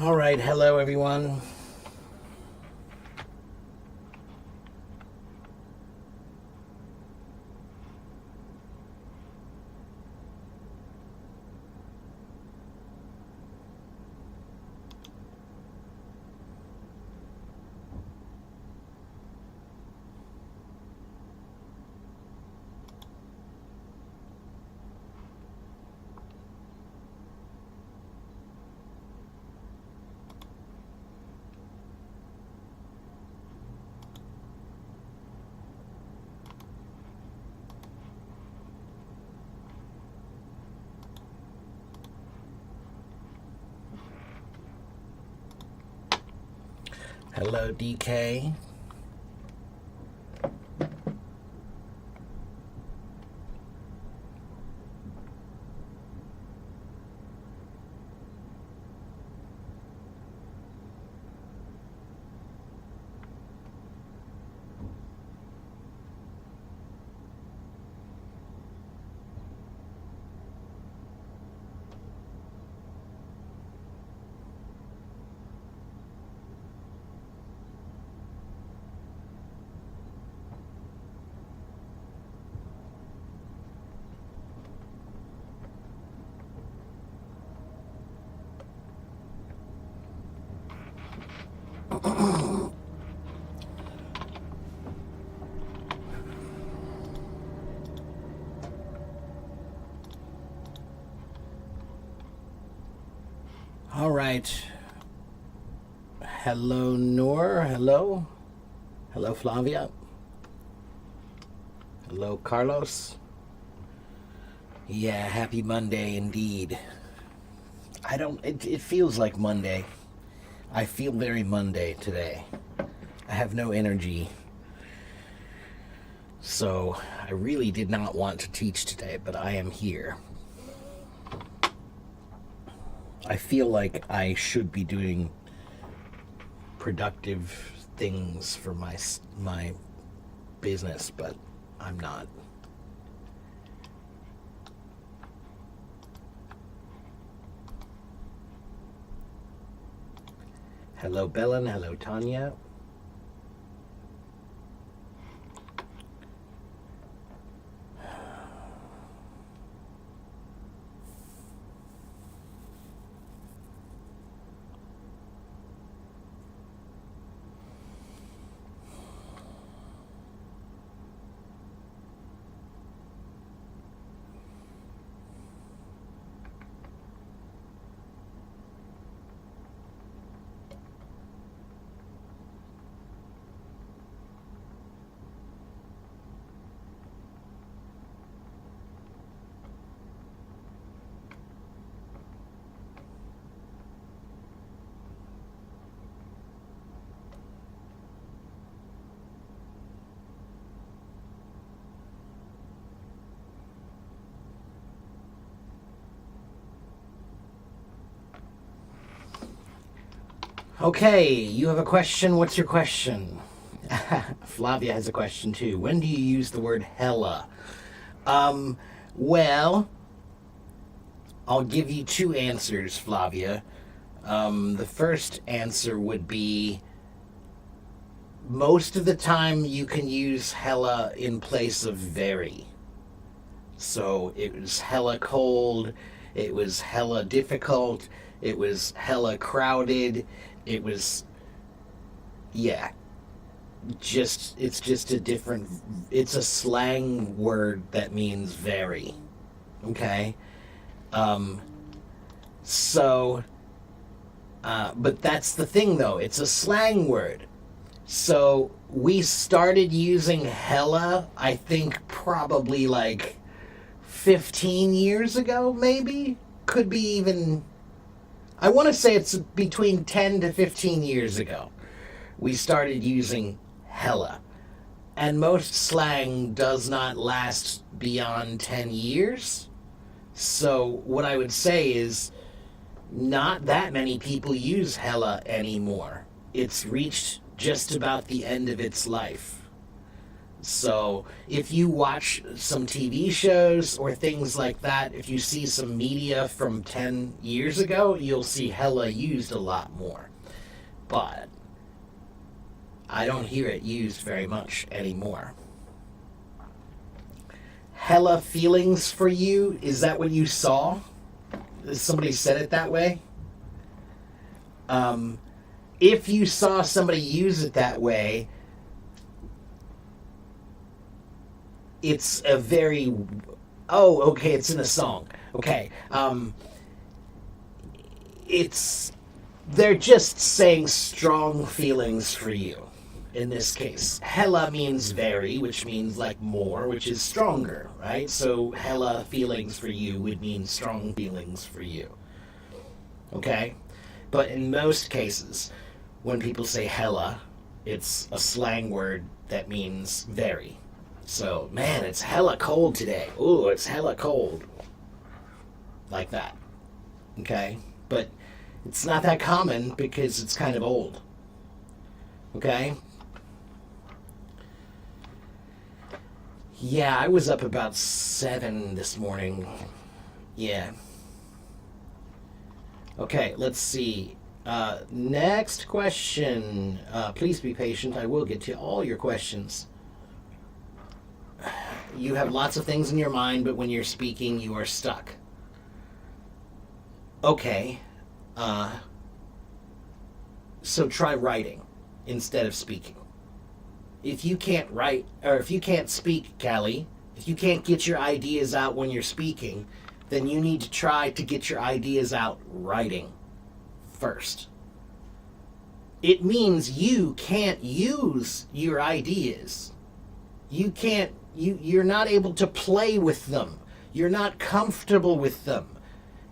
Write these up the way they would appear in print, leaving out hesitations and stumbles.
All right, hello everyone. Hello, DK. All right. Hello, Noor. Hello. Hello, Flavia. Hello, Carlos. Yeah, happy Monday indeed. It feels like Monday. I feel very Monday today. I have no energy. So I really did not want to teach today, but I am here. I feel like I should be doing productive things for my business, but I'm not. Hello, Belen. Hello, Tanya. Okay, you have a question. What's your question? Flavia has a question too. When do you use the word hella? Well, I'll give you two answers, Flavia. The first answer would be most of the time you can use hella in place of very. So it was hella cold, it was hella difficult, it was hella crowded, it was, yeah, it's just a different, it's a slang word that means very. Okay? Um, so, but that's the thing though, it's a slang word. So we started using hella, I think probably like 15 years ago, maybe? Could be even, I want to say it's between 10 to 15 years ago. We started using hella. And most slang does not last beyond 10 years. So what I would say is not that many people use hella anymore. It's reached just about the end of its life. So if you watch some TV shows or things like that, if you see some media from 10 years ago, you'll see hella used a lot more. But I don't hear it used very much anymore. Hella feelings for you, is that what you saw? Somebody said it that way? If you saw somebody use it that way, it's a very, oh, okay, it's in a song. Okay. It's, they're just saying strong feelings for you in this case. Hella means very, which means like more, which is stronger, right? So hella feelings for you would mean strong feelings for you. Okay? But in most cases, when people say hella, it's a slang word that means very. So, man, it's hella cold today. Ooh, it's hella cold. Like that. Okay? But it's not that common because it's kind of old. Okay? Yeah, I was up about 7 this morning. Yeah. Okay, let's see. Next question. Please be patient. I will get to all your questions. You have lots of things in your mind, but when you're speaking, you are stuck. Okay. So try writing instead of speaking. If you can't write, or if you can't speak, Callie, if you can't get your ideas out when you're speaking, then you need to try to get your ideas out writing first. It means you can't use your ideas. You're not able to play with them. You're not comfortable with them.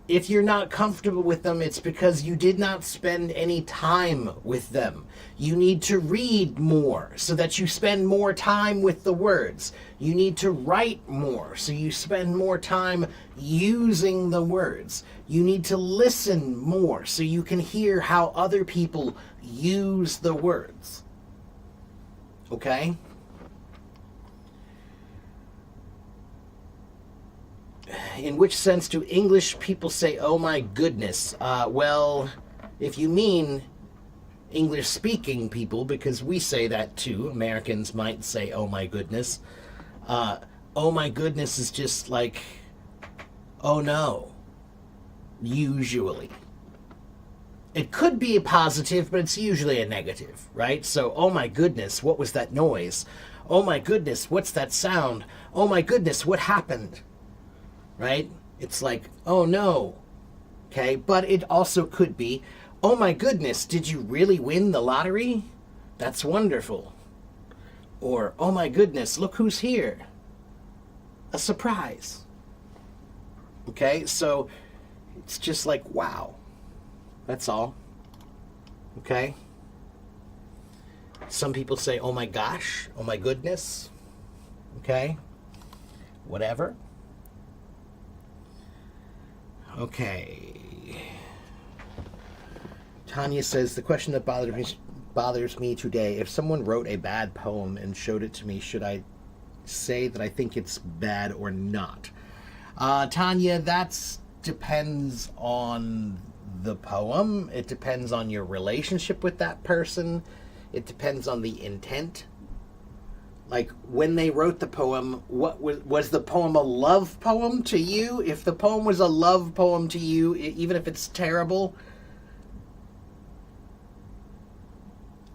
If you're not comfortable with them, it's because you did not spend any time with them. You need to read more so that you spend more time with the words. You need to write more so you spend more time using the words. You need to listen more so you can hear how other people use the words. Okay? In which sense do English people say, oh my goodness? Well, if you mean English speaking people, because we say that too, Americans might say, oh my goodness. Oh my goodness is just like, oh no, usually. It could be a positive, but it's usually a negative, right? So, oh my goodness, what was that noise? Oh my goodness, what's that sound? Oh my goodness, what happened? Right? It's like, oh no. Okay, but it also could be, oh my goodness, did you really win the lottery? That's wonderful. Or, oh my goodness, look who's here. A surprise. Okay, so it's just like, wow. That's all. Okay? Some people say, oh my gosh, oh my goodness. Okay? Whatever. Okay. Tanya says, the question that bothers me today, if someone wrote a bad poem and showed it to me, should I say that I think it's bad or not? Tanya, that depends on the poem. It depends on your relationship with that person. It depends on the intent. Like, when they wrote the poem, what was the poem a love poem to you? If the poem was a love poem to you, even if it's terrible,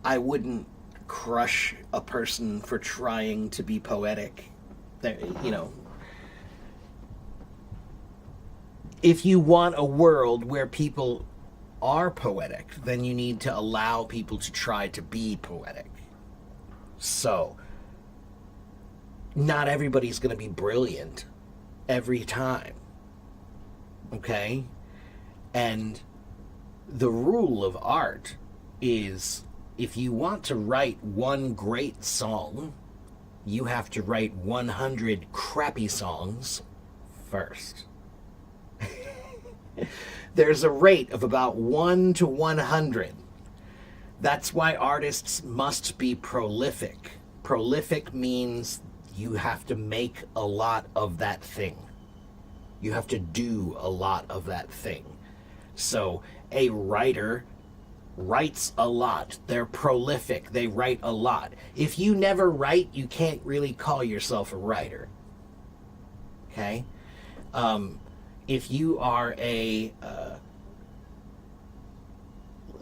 I wouldn't crush a person for trying to be poetic. You know, if you want a world where people are poetic, then you need to allow people to try to be poetic. So, not everybody's going to be brilliant every time. Okay? And the rule of art is, if you want to write one great song, you have to write 100 crappy songs first. There's a rate of about 1 to 100. That's why artists must be prolific. Prolific means you have to make a lot of that thing. You have to do a lot of that thing. So a writer writes a lot. They're prolific. They write a lot. If you never write, you can't really call yourself a writer. Okay? If you are let's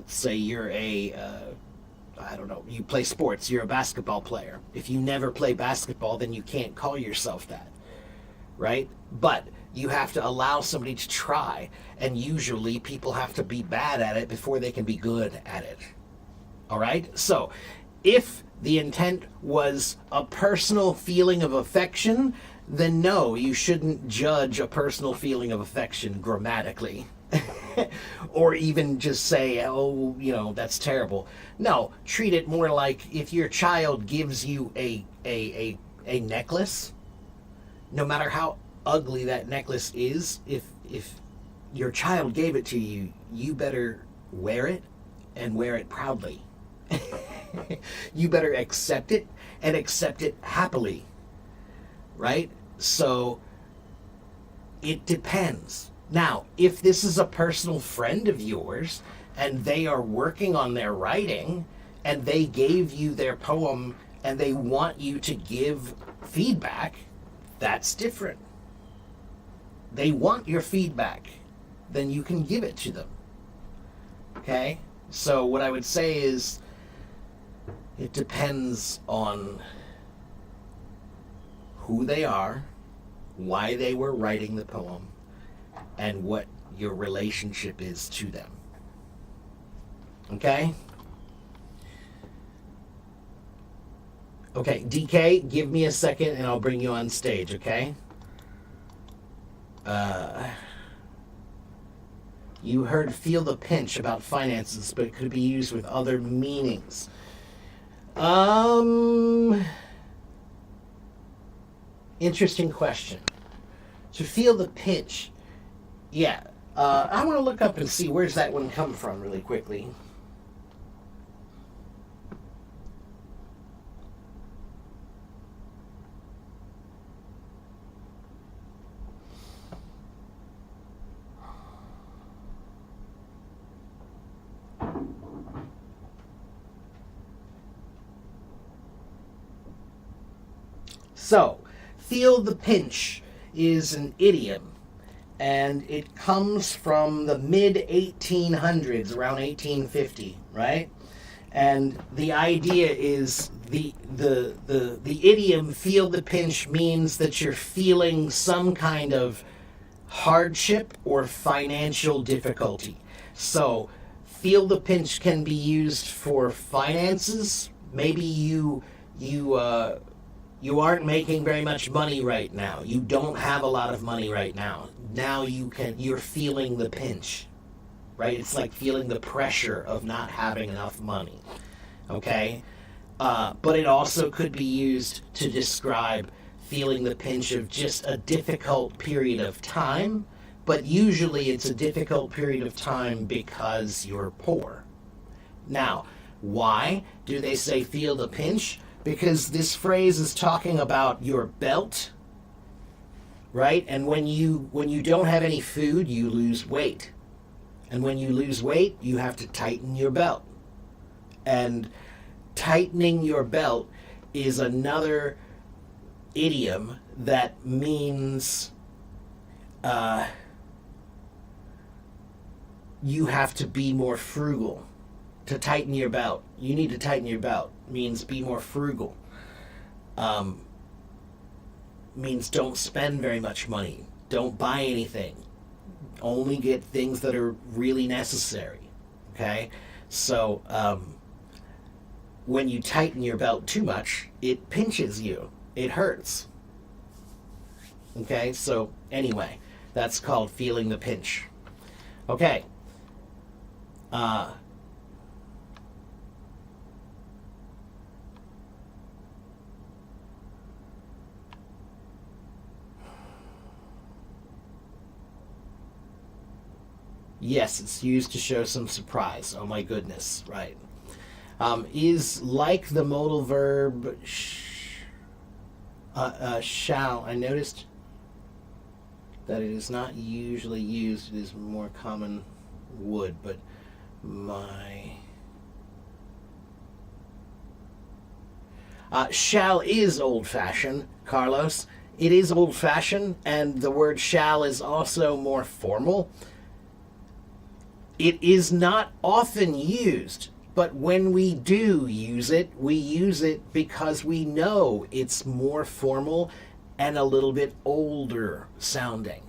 say you're I don't know, you play sports, you're a basketball player. If you never play basketball, then you can't call yourself that, right? But you have to allow somebody to try, and usually people have to be bad at it before they can be good at it. All right? So, if the intent was a personal feeling of affection, then no, you shouldn't judge a personal feeling of affection grammatically. Or even just say, oh, that's terrible. No, treat it more like if your child gives you a necklace, no matter how ugly that necklace is, if your child gave it to you, you better wear it and wear it proudly. You better accept it and accept it happily. Right? So it depends. Now, if this is a personal friend of yours and they are working on their writing and they gave you their poem and they want you to give feedback, that's different. They want your feedback, then you can give it to them. Okay? So what I would say is it depends on who they are, why they were writing the poem, and what your relationship is to them. Okay? Okay, DK, give me a second and I'll bring you on stage, okay? You heard feel the pinch about finances, but it could be used with other meanings. Interesting question. To feel the pinch. Yeah. I want to look up and see where's that one come from really quickly. So, feel the pinch is an idiom, and it comes from the mid 1800s, around 1850, right? And the idea is the idiom "feel the pinch" means that you're feeling some kind of hardship or financial difficulty. So, feel the pinch can be used for finances. Maybe you aren't making very much money right now. You don't have a lot of money right now. Now you're feeling the pinch, right? It's like feeling the pressure of not having enough money, okay? But it also could be used to describe feeling the pinch of just a difficult period of time, but usually it's a difficult period of time because you're poor. Now, why do they say feel the pinch? Because this phrase is talking about your belt, right? And when you don't have any food, you lose weight. And when you lose weight, you have to tighten your belt. And tightening your belt is another idiom that means you have to be more frugal. To tighten your belt, you need to tighten your belt. Means be more frugal. Means don't spend very much money. Don't buy anything. Only get things that are really necessary. Okay? So, when you tighten your belt too much, it pinches you. It hurts. Okay? So, anyway, that's called feeling the pinch. Okay. Yes, it's used to show some surprise. Oh my goodness, right. Is like the modal verb shall. I noticed that it is not usually used. It is more common would, but my shall is old-fashioned, Carlos. It is old-fashioned, and the word shall is also more formal. It is not often used, but when we do use it, we use it because we know it's more formal and a little bit older sounding,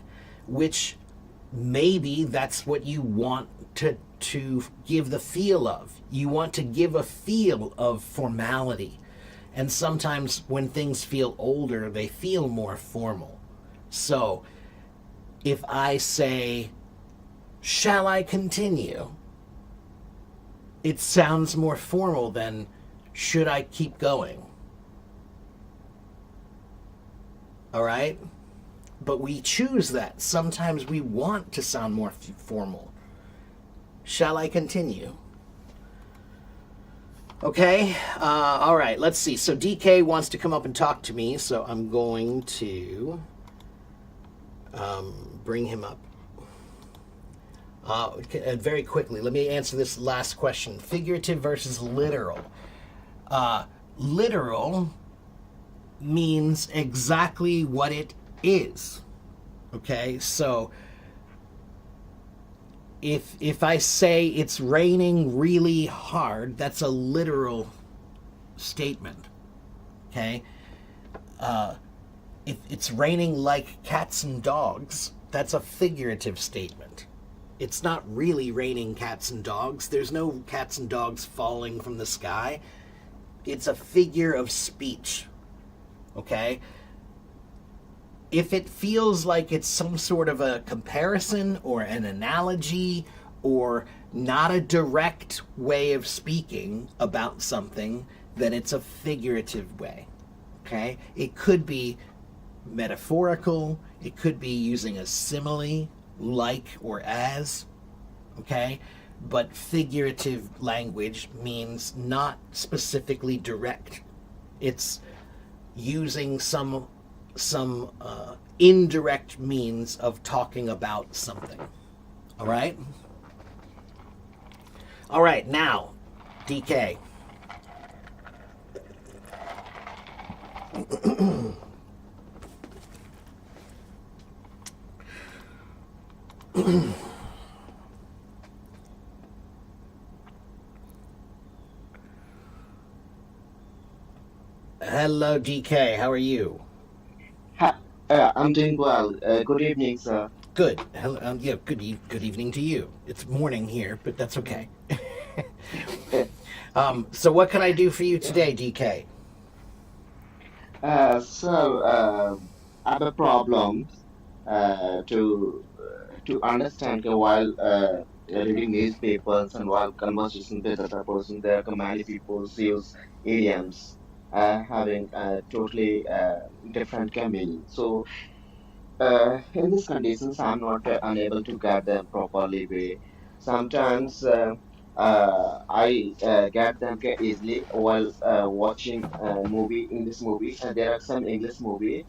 which maybe that's what you want to give the feel of. You want to give a feel of formality. And sometimes when things feel older, they feel more formal. So if I say, shall I continue? It sounds more formal than should I keep going? All right? But we choose that. Sometimes we want to sound more formal. Shall I continue? Okay, all right, let's see. So DK wants to come up and talk to me, so I'm going to bring him up. Very quickly, let me answer this last question. Figurative versus literal. Literal means exactly what it is. Okay, so if I say it's raining really hard, that's a literal statement. Okay, if it's raining like cats and dogs, that's a figurative statement. It's not really raining cats and dogs. There's no cats and dogs falling from the sky. It's a figure of speech. Okay? If it feels like it's some sort of a comparison or an analogy or not a direct way of speaking about something, then it's a figurative way. Okay? It could be metaphorical. It could be using a simile, like or as. Okay? But figurative language means not specifically direct. It's using some indirect means of talking about something. All right? All right, now, DK. Hello, DK. How are you? Hi, I'm doing well. Good evening, sir. Good. Hello, yeah, good evening to you. It's morning here, but that's okay. Uh, So what can I do for you today, DK? so, I have a problem to understand while reading newspapers and while conversation with other person, there are many people use idioms having totally different meaning. So, in these conditions, I'm not unable to get them properly way. Sometimes I get them easily while watching movie English movie. There are some English movie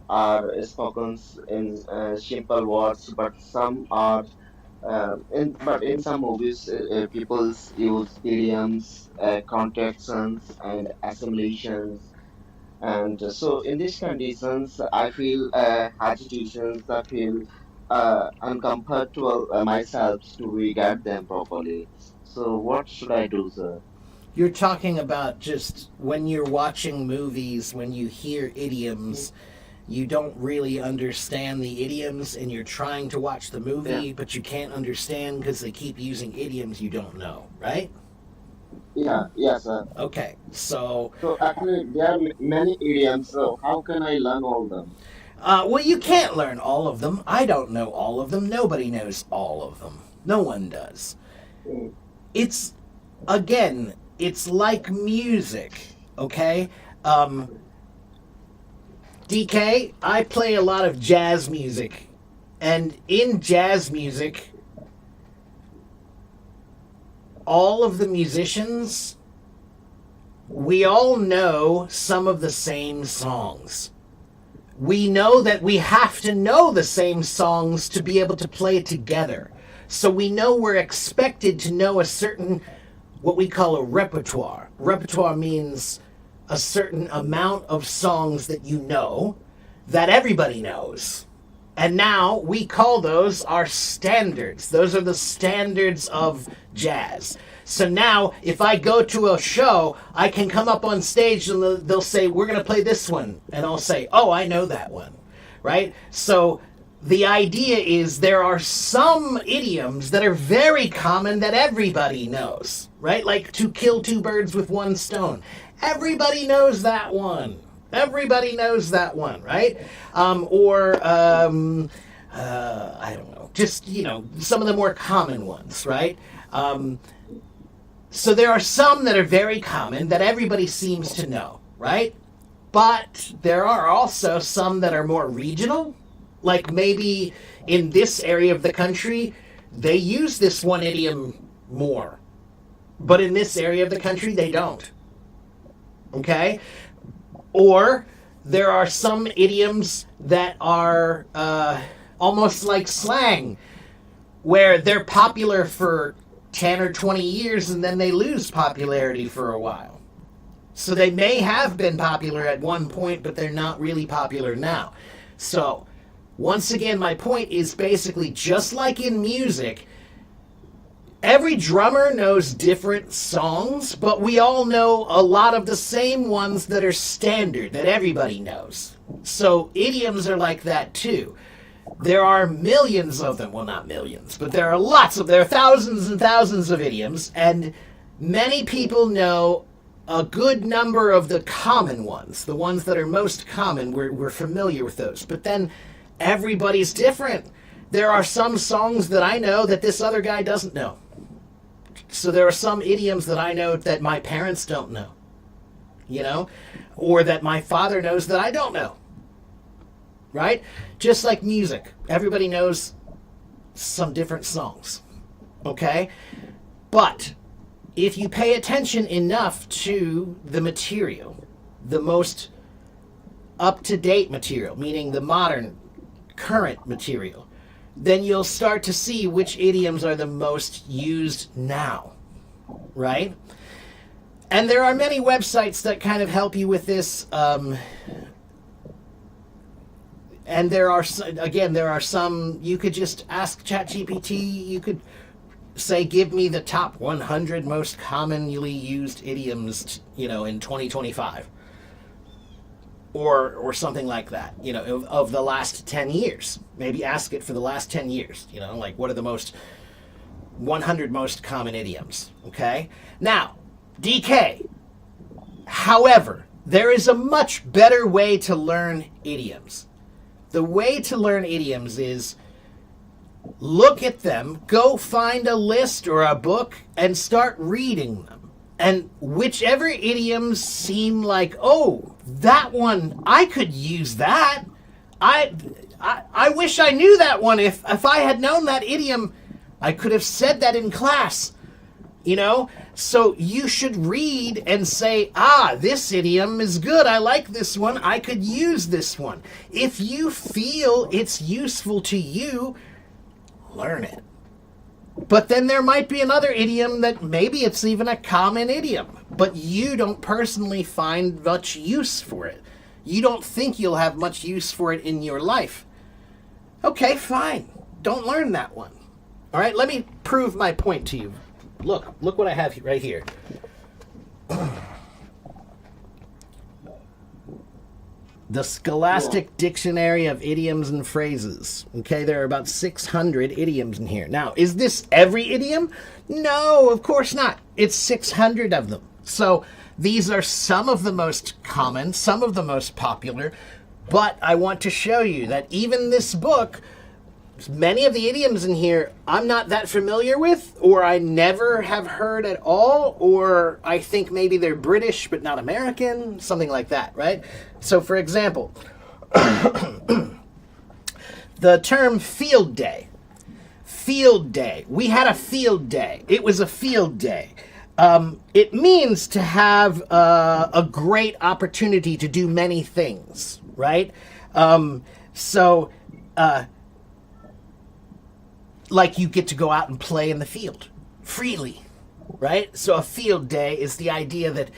are spoken in simple words, but some are in some movies people use idioms, contractions, and assimilations, and so in these conditions, I feel agitations, I feel uncomfortable myself to get them properly. So what should I do, sir? You're talking about just when you're watching movies, when you hear idioms, you don't really understand the idioms and you're trying to watch the Yeah, movie, but you can't understand because they keep using idioms you don't know, right? yeah, yes, sir. Okay, so So actually, there are many idioms. So how can I learn all them? well, you can't learn all of them. I don't know all of them. Nobody knows all of them. No one does. Mm, It's, again, it's like music, okay? Um, DK, I play a lot of jazz music. And in jazz music, all of the musicians we all know some of the same songs. We know that we have to know the same songs to be able to play together. So we know we're expected to know a certain, what we call a repertoire. Repertoire means a certain amount of songs that you know that everybody knows. And now we call those our standards. Those are the standards of jazz. So now, if I go to a show, I can come up on stage and they'll say, we're going to play this one. And I'll say, oh, I know that one. Right? So the idea is there are some idioms that are very common that everybody knows. Right? Like to kill two birds with one stone. Everybody knows that one. Everybody knows that one, right? I don't know, just, some of the more common ones, right? So there are some that are very common that everybody seems to know, right? But there are also some that are more regional, like maybe in this area of the country, they use this one idiom more. But in this area of the country, they don't. Okay? Or there are some idioms that are almost like slang, where they're popular for 10 or 20 years and then they lose popularity for a while. So they may have been popular at one point, but they're not really popular now. So, once again, my point is basically just like in music, every drummer knows different songs, but we all know a lot of the same ones that are standard, that everybody knows. So idioms are like that too. There are millions of them. Well, not millions, but there are thousands and thousands of idioms, and many people know a good number of the common ones, the ones that are most common. We're familiar with those. But then everybody's different. There are some songs that I know that this other guy doesn't know. So there are some idioms that I know that my parents don't know, or that my father knows that I don't know, right? Just like music. Everybody knows some different songs, okay? But if you pay attention enough to the material, the most up-to-date material, meaning the modern, current material, then you'll start to see which idioms are the most used now, right? And there are many websites that kind of help you with this. And there are some, you could just ask ChatGPT, you could say, give me the top 100 most commonly used idioms, in 2025. Or something like that, of the last 10 years. Maybe ask it for the last 10 years, like what are the 100 most common idioms, okay? Now, DK. However, there is a much better way to learn idioms. The way to learn idioms is look at them, go find a list or a book, and start reading them. And whichever idioms seem like, oh, that one, I could use that. I wish I knew that one. If I had known that idiom, I could have said that in class. So you should read and say, this idiom is good. I like this one. I could use this one. If you feel it's useful to you, learn it. But then there might be another idiom that maybe it's even a common idiom, but you don't personally find much use for it. You don't think you'll have much use for it in your life. Okay, fine. Don't learn that one. All right, let me prove my point to you. Look what I have right here. The Scholastic Dictionary of Idioms and Phrases. Okay, there are about 600 idioms in here. Now, is this every idiom? No, of course not. It's 600 of them. So these are some of the most common, some of the most popular, but I want to show you that even this book, many of the idioms in here I'm not that familiar with, or I never have heard at all, or I think maybe they're British but not American, something like that, right? So for example, the term field day. Field day. We had a field day. It was a field day. It means to have a great opportunity to do many things, right? So, like you get to go out and play in the field freely, right? So, a field day is the idea that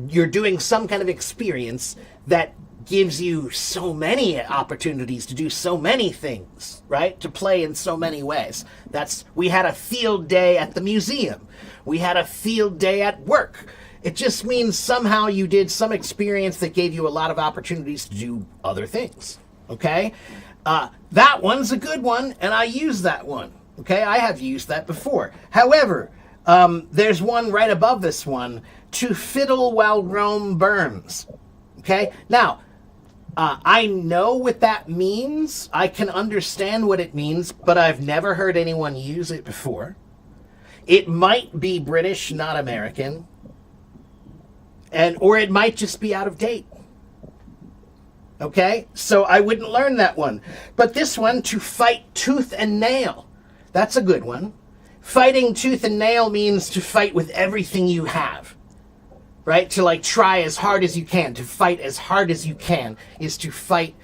you're doing some kind of experience that gives you so many opportunities to do so many things, right? To play in so many ways. We had a field day at the museum. We had a field day at work. It just means somehow you did some experience that gave you a lot of opportunities to do other things. Okay? That one's a good one, and I use that one. Okay? I have used that before. However, there's one right above this one, to fiddle while Rome burns. Okay? Now, I know what that means. I can understand what it means, but I've never heard anyone use it before. It might be British, not American, and or it might just be out of date. Okay? So I wouldn't learn that one. But this one, to fight tooth and nail. That's a good one. Fighting tooth and nail means to fight with everything you have. Right? To like try as hard as you can, to fight as hard as you can, is to fight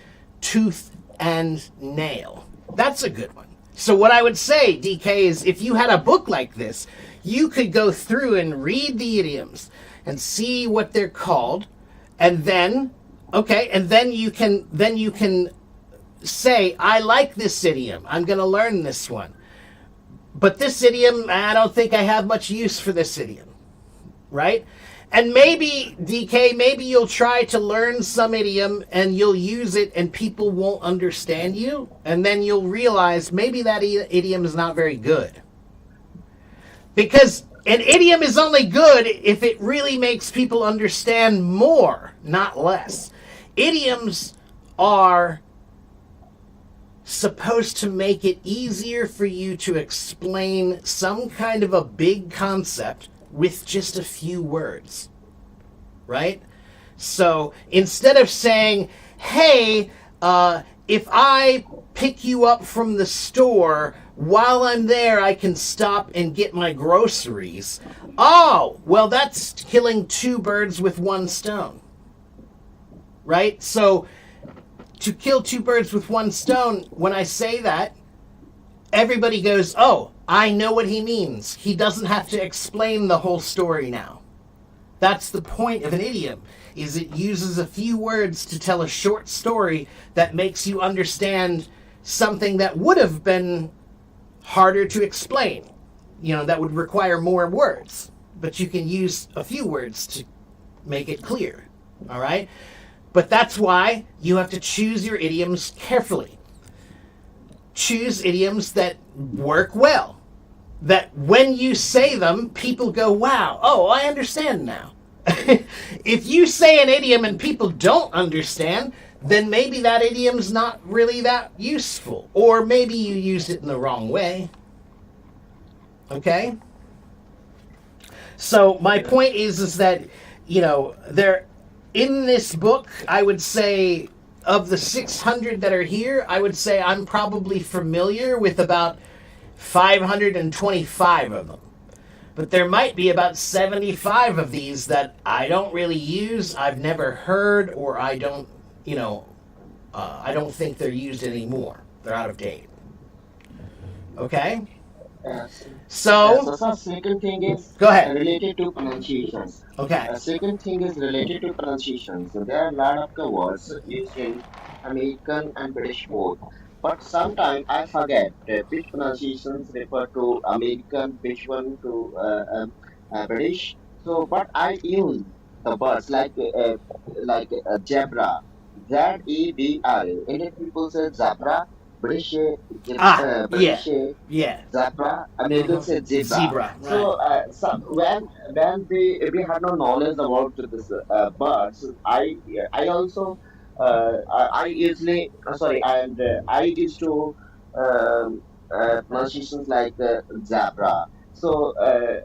tooth and nail. That's a good one. So what I would say, DK, is if you had a book like this, you could go through and read the idioms and see what they're called, and then you can say, I like this idiom. I'm going to learn this one. But this idiom, I don't think I have much use for this idiom. Right? And maybe, DK, maybe you'll try to learn some idiom and you'll use it and people won't understand you. And then you'll realize maybe that idiom is not very good. Because an idiom is only good if it really makes people understand more, not less. Idioms are supposed to make it easier for you to explain some kind of a big concept with just a few words, right? So instead of saying, hey, if I pick you up from the store, while I'm there, I can stop and get my groceries. Oh, well, that's killing two birds with one stone, right? So to kill two birds with one stone, when I say that, everybody goes, oh, I know what he means. He doesn't have to explain the whole story now. That's the point of an idiom, is it uses a few words to tell a short story that makes you understand something that would have been harder to explain. That would require more words. But you can use a few words to make it clear. All right? But that's why you have to choose your idioms carefully. Choose idioms that work well. That when you say them, people go, wow, oh, I understand now. If you say an idiom and people don't understand, then maybe that idiom's not really that useful. Or maybe you used it in the wrong way. Okay? So my point is that, there in this book, I would say of the 600 that are here, I would say I'm probably familiar with about 525 of them. But there might be about 75 of these that I don't really use, I've never heard, or I don't think they're used anymore. They're out of date. Okay? Yes. So, So second thing is go ahead. related to pronunciations. Okay. Second thing is related to pronunciation. So there are a lot of the words used in American and British both. But sometimes I forget which pronunciations refer to American, which one to British. So, but I use the words like zebra, Zebra. Indian people say zebra, British Yeah. British Yeah. zebra, Americans Uh-huh. say zebra. Zebra, right. So when we had no knowledge about this birds, I also I usually sorry and I used to pronunciations like zebra. So,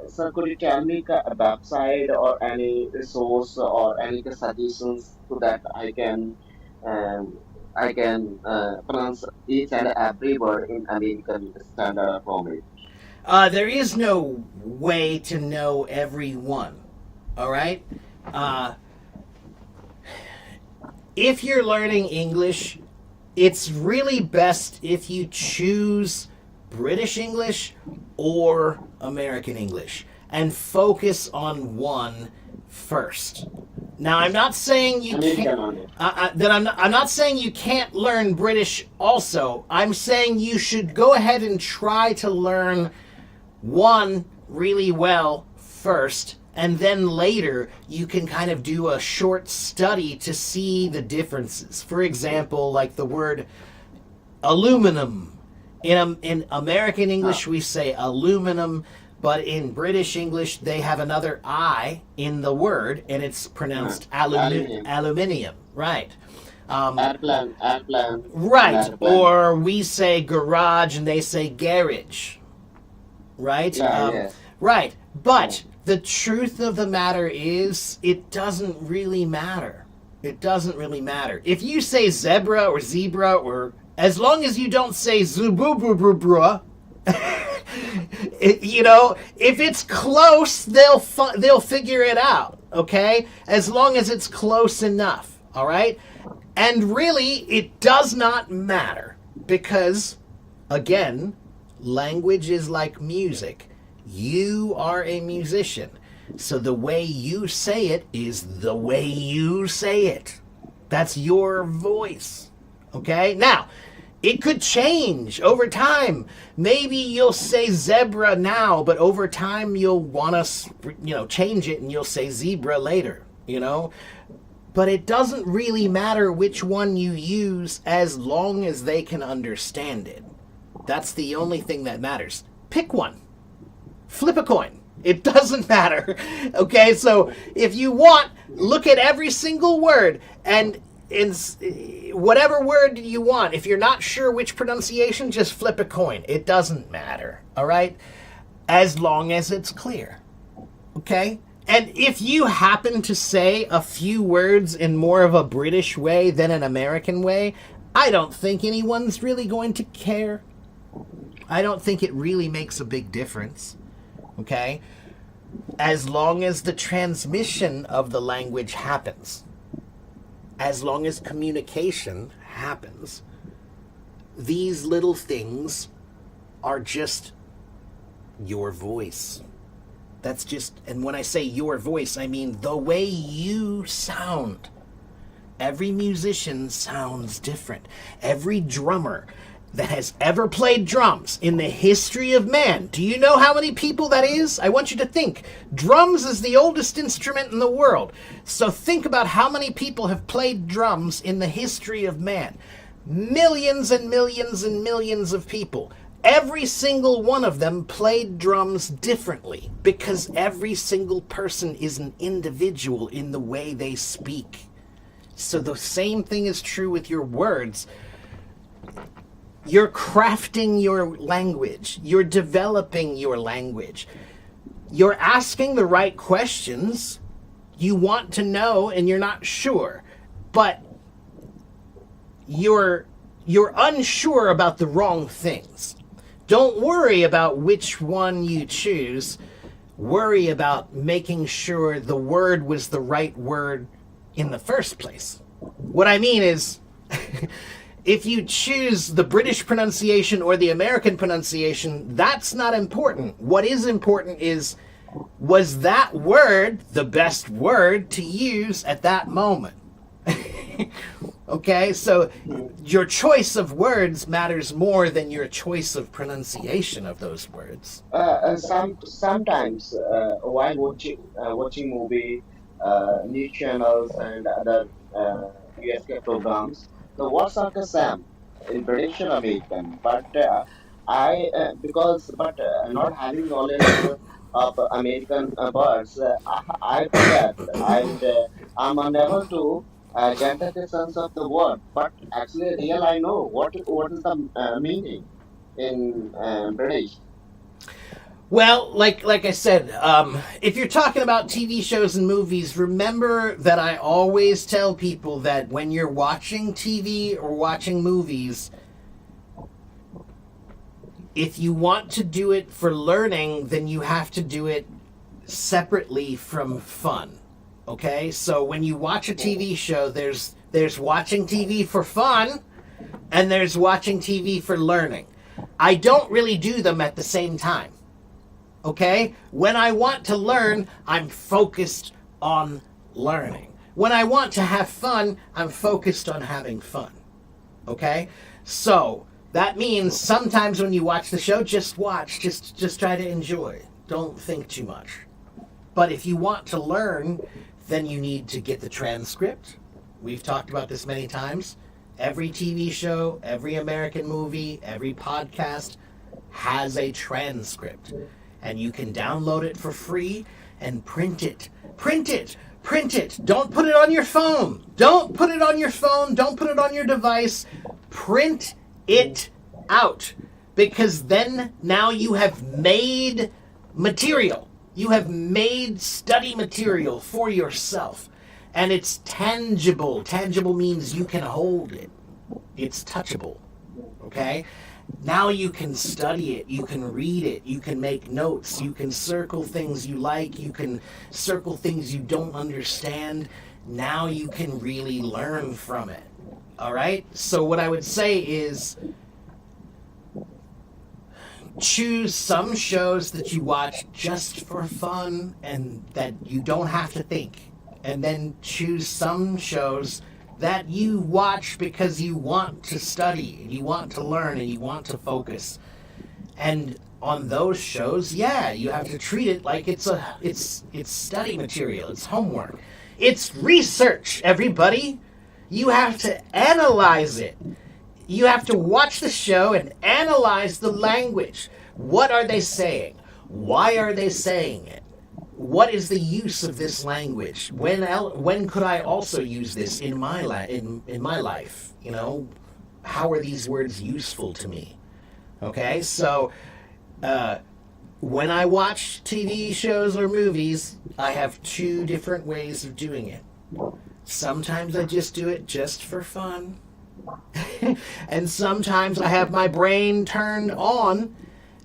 sir, could you tell me a website or any resource or any suggestions so that um, I can pronounce each and every word in American standard format? There is no way to know every one. All right? Uh, if you're learning English, it's really best if you choose British English or American English and focus on one first. Now, I'm not saying you American can't. only. I'm not saying you can't learn British. Also, I'm saying you should go ahead and try to learn one really well first, and then later you can kind of do a short study to see the differences. For example, like the word aluminum. In American English, we say aluminum, but in British English, they have another I in the word, and it's pronounced Aluminium. aluminium. Right. Airplane, and Right. airplane. Or we say garage, and they say garage. Right? Yeah, yes. Right. But the truth of the matter is, it doesn't really matter. It doesn't really matter. If you say zebra or zebra, or as long as you don't say zububububra, if it's close, they'll figure it out. Okay, as long as it's close enough. All right, and really, it does not matter because, again, language is like music. You are a musician. So the way you say it is the way you say it. That's your voice. Okay? Now, it could change over time. Maybe you'll say zebra now, but over time you'll want to, change it and you'll say zebra later. But it doesn't really matter which one you use as long as they can understand it. That's the only thing that matters. Pick one. Flip a coin. It doesn't matter. Okay, so if you want, look at every single word and in whatever word you want. If you're not sure which pronunciation, just flip a coin. It doesn't matter. All right? As long as it's clear. Okay? And if you happen to say a few words in more of a British way than an American way, I don't think anyone's really going to care. I don't think it really makes a big difference. Okay? As long as the transmission of the language happens, as long as communication happens, these little things are just your voice. That's just, and when I say your voice, I mean the way you sound. Every musician sounds different. Every drummer that has ever played drums in the history of man. Do you know how many people that is? I want you to think. Drums is the oldest instrument in the world. So think about how many people have played drums in the history of man. Millions and millions and millions of people. Every single one of them played drums differently because every single person is an individual in the way they speak. So the same thing is true with your words. You're crafting your language. You're developing your language. You're asking the right questions. You want to know and you're not sure. But you're unsure about the wrong things. Don't worry about which one you choose. Worry about making sure the word was the right word in the first place. What I mean is, if you choose the British pronunciation or the American pronunciation, that's not important. What is important is, was that word the best word to use at that moment? Okay, so your choice of words matters more than your choice of pronunciation of those words. Sometimes while watching movie, news channels and other USK programs, the words are the same in British and American. But I but not having knowledge of American words, I forget and I'm unable to get the sense of the word. But actually, real I know what is the meaning in British. Well, like I said, if you're talking about TV shows and movies, remember that I always tell people that when you're watching TV or watching movies, if you want to do it for learning, then you have to do it separately from fun. Okay? So when you watch a TV show, there's watching TV for fun and there's watching TV for learning. I don't really do them at the same time. Okay? When I want to learn, I'm focused on learning. When I want to have fun, I'm focused on having fun. Okay? So, that means sometimes when you watch the show, just watch, just try to enjoy. Don't think too much. But if you want to learn, then you need to get the transcript. We've talked about this many times. Every TV show, every American movie, every podcast has a transcript. And you can download it for free and print it. Print it! Print it! Don't put it on your phone! Don't put it on your phone! Don't put it on your device! Print it out. Because then now you have made material. You have made study material for yourself. And it's tangible. Tangible means you can hold it. It's touchable. Okay? Now you can study it, you can read it, you can make notes, you can circle things you like, you can circle things you don't understand. Now you can really learn from it. All right? So what I would say is choose some shows that you watch just for fun and that you don't have to think. And then choose some shows that you watch because you want to study, and you want to learn, and you want to focus. And on those shows, yeah, you have to treat it like it's study material, it's homework. It's research, everybody. You have to analyze it. You have to watch the show and analyze the language. What are they saying? Why are they saying it? What is the use of this language? When could I also use this in my life? You know, how are these words useful to me? Okay, so when I watch TV shows or movies, I have two different ways of doing it. Sometimes I just do it just for fun. And sometimes I have my brain turned on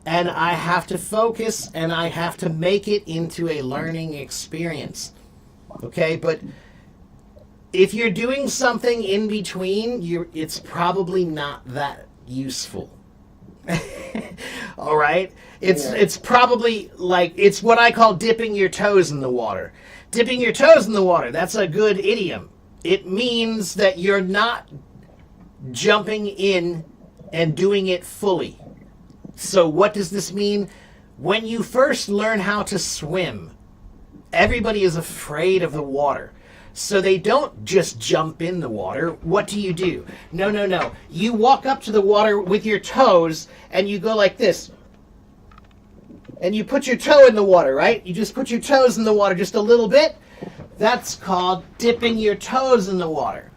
and I have to focus and I have to make it into a learning experience. Okay, but if you're doing something in between, it's probably not that useful. All right? It's probably like, it's what I call dipping your toes in the water. Dipping your toes in the water, that's a good idiom. It means that you're not jumping in and doing it fully. So what does this mean? When you first learn how to swim, everybody is afraid of the water. So they don't just jump in the water. What do? No. You walk up to the water with your toes and you go like this. And you put your toe in the water, right? You just put your toes in the water just a little bit. That's called dipping your toes in the water.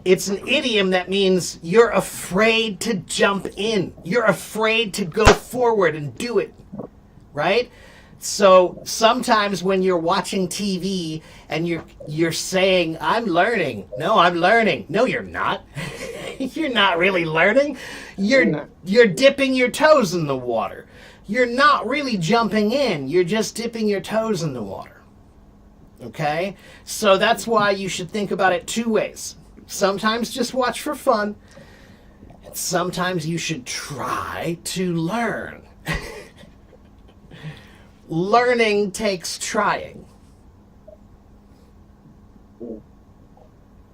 It's an idiom that means you're afraid to jump in. You're afraid to go forward and do it, right? So sometimes when you're watching TV and you're saying, I'm learning. No, I'm learning. No, you're not. You're not really learning. You're dipping your toes in the water. You're not really jumping in. You're just dipping your toes in the water. Okay? So that's why you should think about it two ways. Sometimes just watch for fun. And sometimes you should try to learn. Learning takes trying.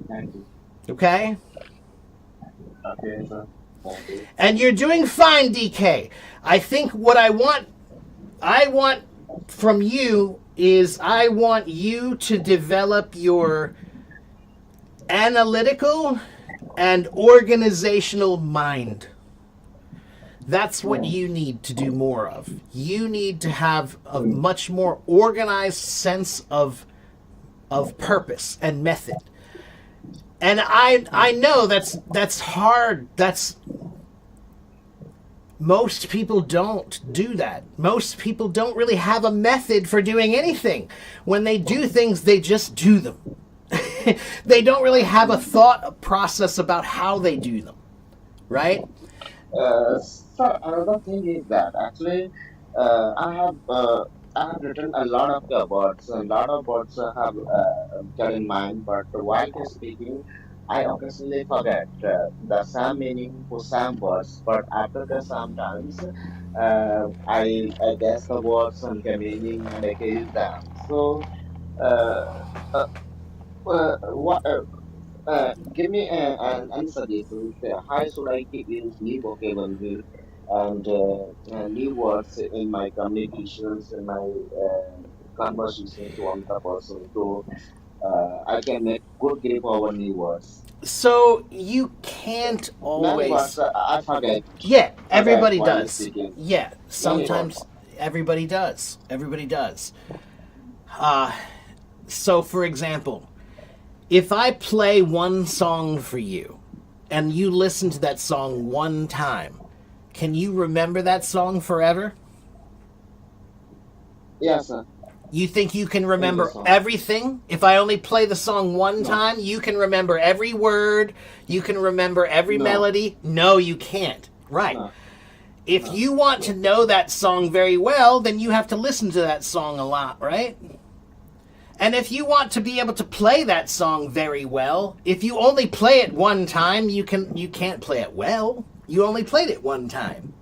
Thank you. Okay? Okay, sir. Thank you. And you're doing fine, DK. I think what I want from you is I want you to develop your analytical and organizational mind. That's what you need to do more of. You need to have a much more organized sense of purpose and method. And I know that's hard. Most people don't do that. Most people don't really have a method for doing anything. When they do things, they just do them. They don't really have a thought process about how they do them, right? So another thing is that actually, I have written a lot of words, and a lot of words have got in mind. But while they're speaking, I occasionally forget the same meaning for some words. But after the sometimes, I guess the words and the meaning, and I can use them. So, uh, uh, what? Give me an suggestions. How should I keep use new vocabulary and new words in my communications, in my conversations to another person, so I can make good grip over new words. So you can't Many words always. I Yeah, forget everybody while does. speaking. Yeah, Many words. sometimes everybody does. Everybody does. Uh, so, for example, if I play one song for you and you listen to that song one time, can you remember that song forever? Yes, sir. You think you can I think remember so. everything? If I only play the song one No, time, you can remember every word, you can remember every no, melody? No, you can't. Right. no, If no. you want to know that song very well, then you have to listen to that song a lot, right? And if you want to be able to play that song very well, if you only play it one time, you can't play it well. You only played it one time.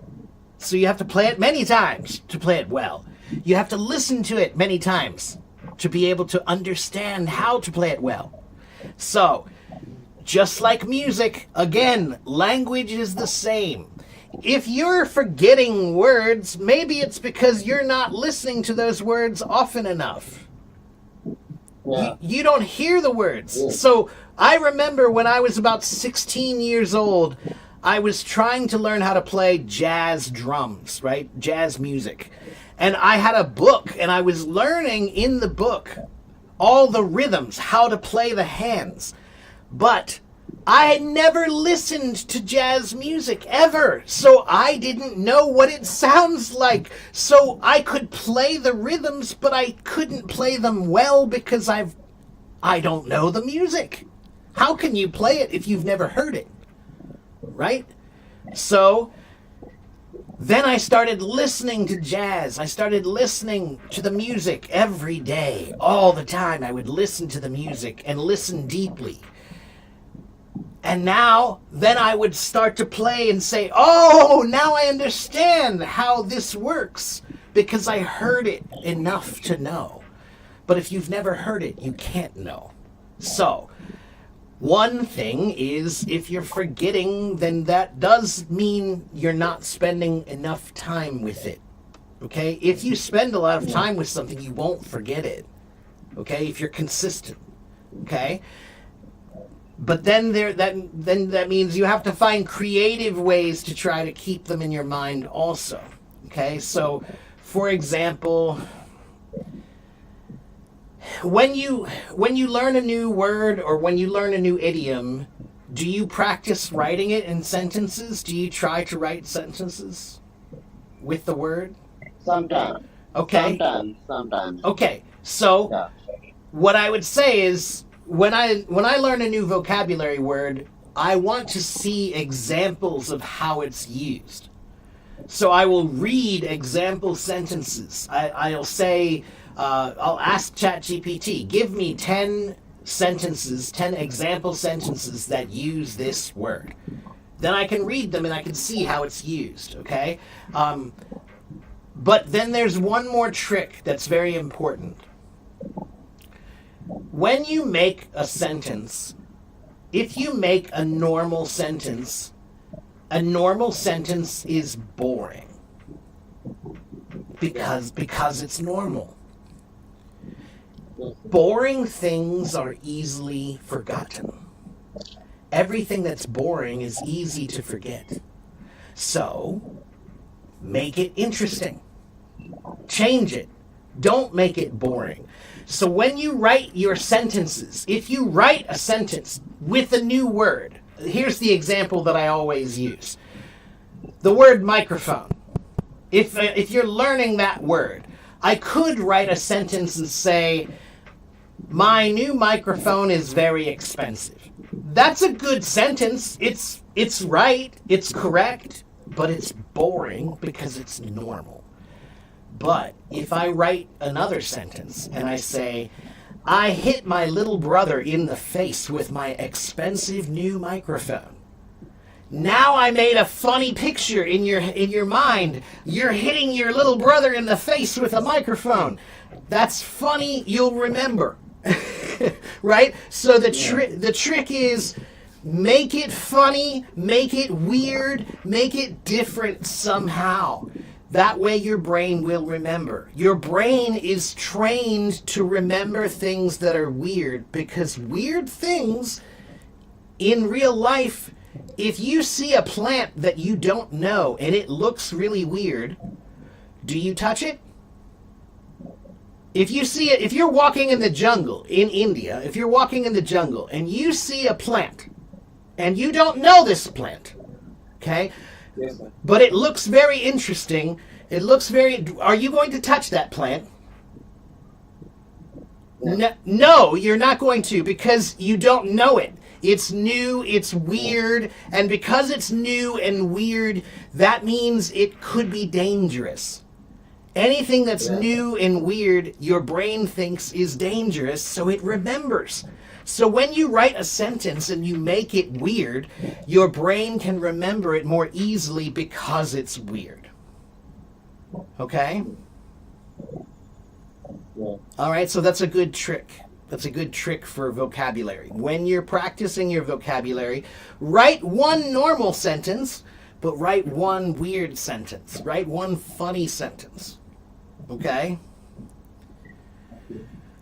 So you have to play it many times to play it well. You have to listen to it many times to be able to understand how to play it well. So, just like music, again, language is the same. If you're forgetting words, maybe it's because you're not listening to those words often enough. Yeah, You don't hear the words. yes. So I remember when I was about 16 years old, I was trying to learn how to play jazz drums, right? Jazz music. And I had a book, and I was learning in the book all the rhythms, how to play the hands. But I had never listened to jazz music ever, so I didn't know what it sounds like. So I could play the rhythms, but I couldn't play them well because I don't know the music. How can you play it if you've never heard it, right? So then I started listening to jazz. I started listening to the music every day, all the time. I would listen to the music and listen deeply. And now, then I would start to play and say, oh, now I understand how this works because I heard it enough to know. But if you've never heard it, you can't know. So, one thing is if you're forgetting, then that does mean you're not spending enough time with it. Okay? If you spend a lot of Yeah. time with something, you won't forget it. Okay? If you're consistent. Okay? But then that means you have to find creative ways to try to keep them in your mind also. Okay? So, for example, when you learn a new word or when you learn a new idiom, do you practice writing it in sentences? Do you try to write sentences with the word? Sometimes, Okay. sometimes. Okay. So, Yeah. what I would say is when I learn a new vocabulary word, I want to see examples of how it's used. So I will read example sentences. I'll say, I'll ask ChatGPT, give me 10 sentences, 10 example sentences that use this word. Then I can read them and I can see how it's used, okay? But then there's one more trick that's very important. When you make a sentence, if you make a normal sentence is boring Yeah. because it's normal. Yes. Boring things are easily forgotten. Everything that's boring is easy to forget. So, make it interesting. Change it. Don't make it boring. So when you write your sentences, if you write a sentence with a new word, here's the example that I always use. The word microphone. If you're learning that word, I could write a sentence and say, my new microphone is very expensive. That's a good sentence. It's right. It's correct. but it's boring because it's normal. But if I write another sentence and I say, I hit my little brother in the face with my expensive new microphone. Now I made a funny picture in your mind. You're hitting your little brother in the face with a microphone. That's funny, you'll remember. Right? So the trick is make it funny, make it weird, make it different somehow. That way your brain will remember. Your brain is trained to remember things that are weird, because weird things in real life, if you see a plant that you don't know and it looks really weird, do you touch it? If you see it, if you're walking in the jungle in India, if you're walking in the jungle and you see a plant and you don't know this plant, okay? Yes, sir. But it looks very interesting. It looks very. Are you going to touch that plant? No, you're not going to, because you don't know it. It's new, it's weird, and because it's new and weird, that means it could be dangerous. Anything that's new and weird, your brain thinks is dangerous, so it remembers. So when you write a sentence and you make it weird, your brain can remember it more easily because it's weird. Okay? Yeah. All right, so that's a good trick. That's a good trick for vocabulary. When you're practicing your vocabulary, write one normal sentence, but write one weird sentence. Write one funny sentence. Okay?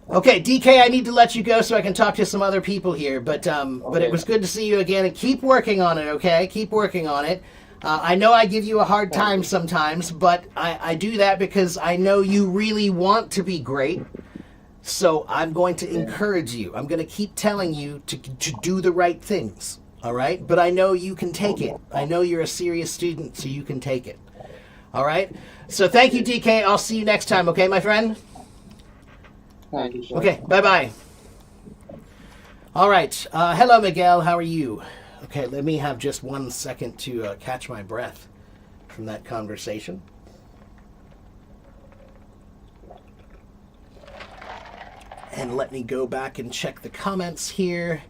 Okay, DK, I need to let you go so I can talk to some other people here. But it was good to see you again, and keep working on it. Okay, keep working on it. I know I give you a hard time sometimes, but I do that because I know you really want to be great. So I'm going to encourage you. I'm going to keep telling you to do the right things. All right, but I know you can take it. I know you're a serious student, so you can take it. All right. So thank you, DK. I'll see you next time. Okay, my friend. Thank you, sir. Okay, bye-bye. All right. Hello, Miguel. How are you? Okay, let me have just 1 second to catch my breath from that conversation. And let me go back and check the comments here.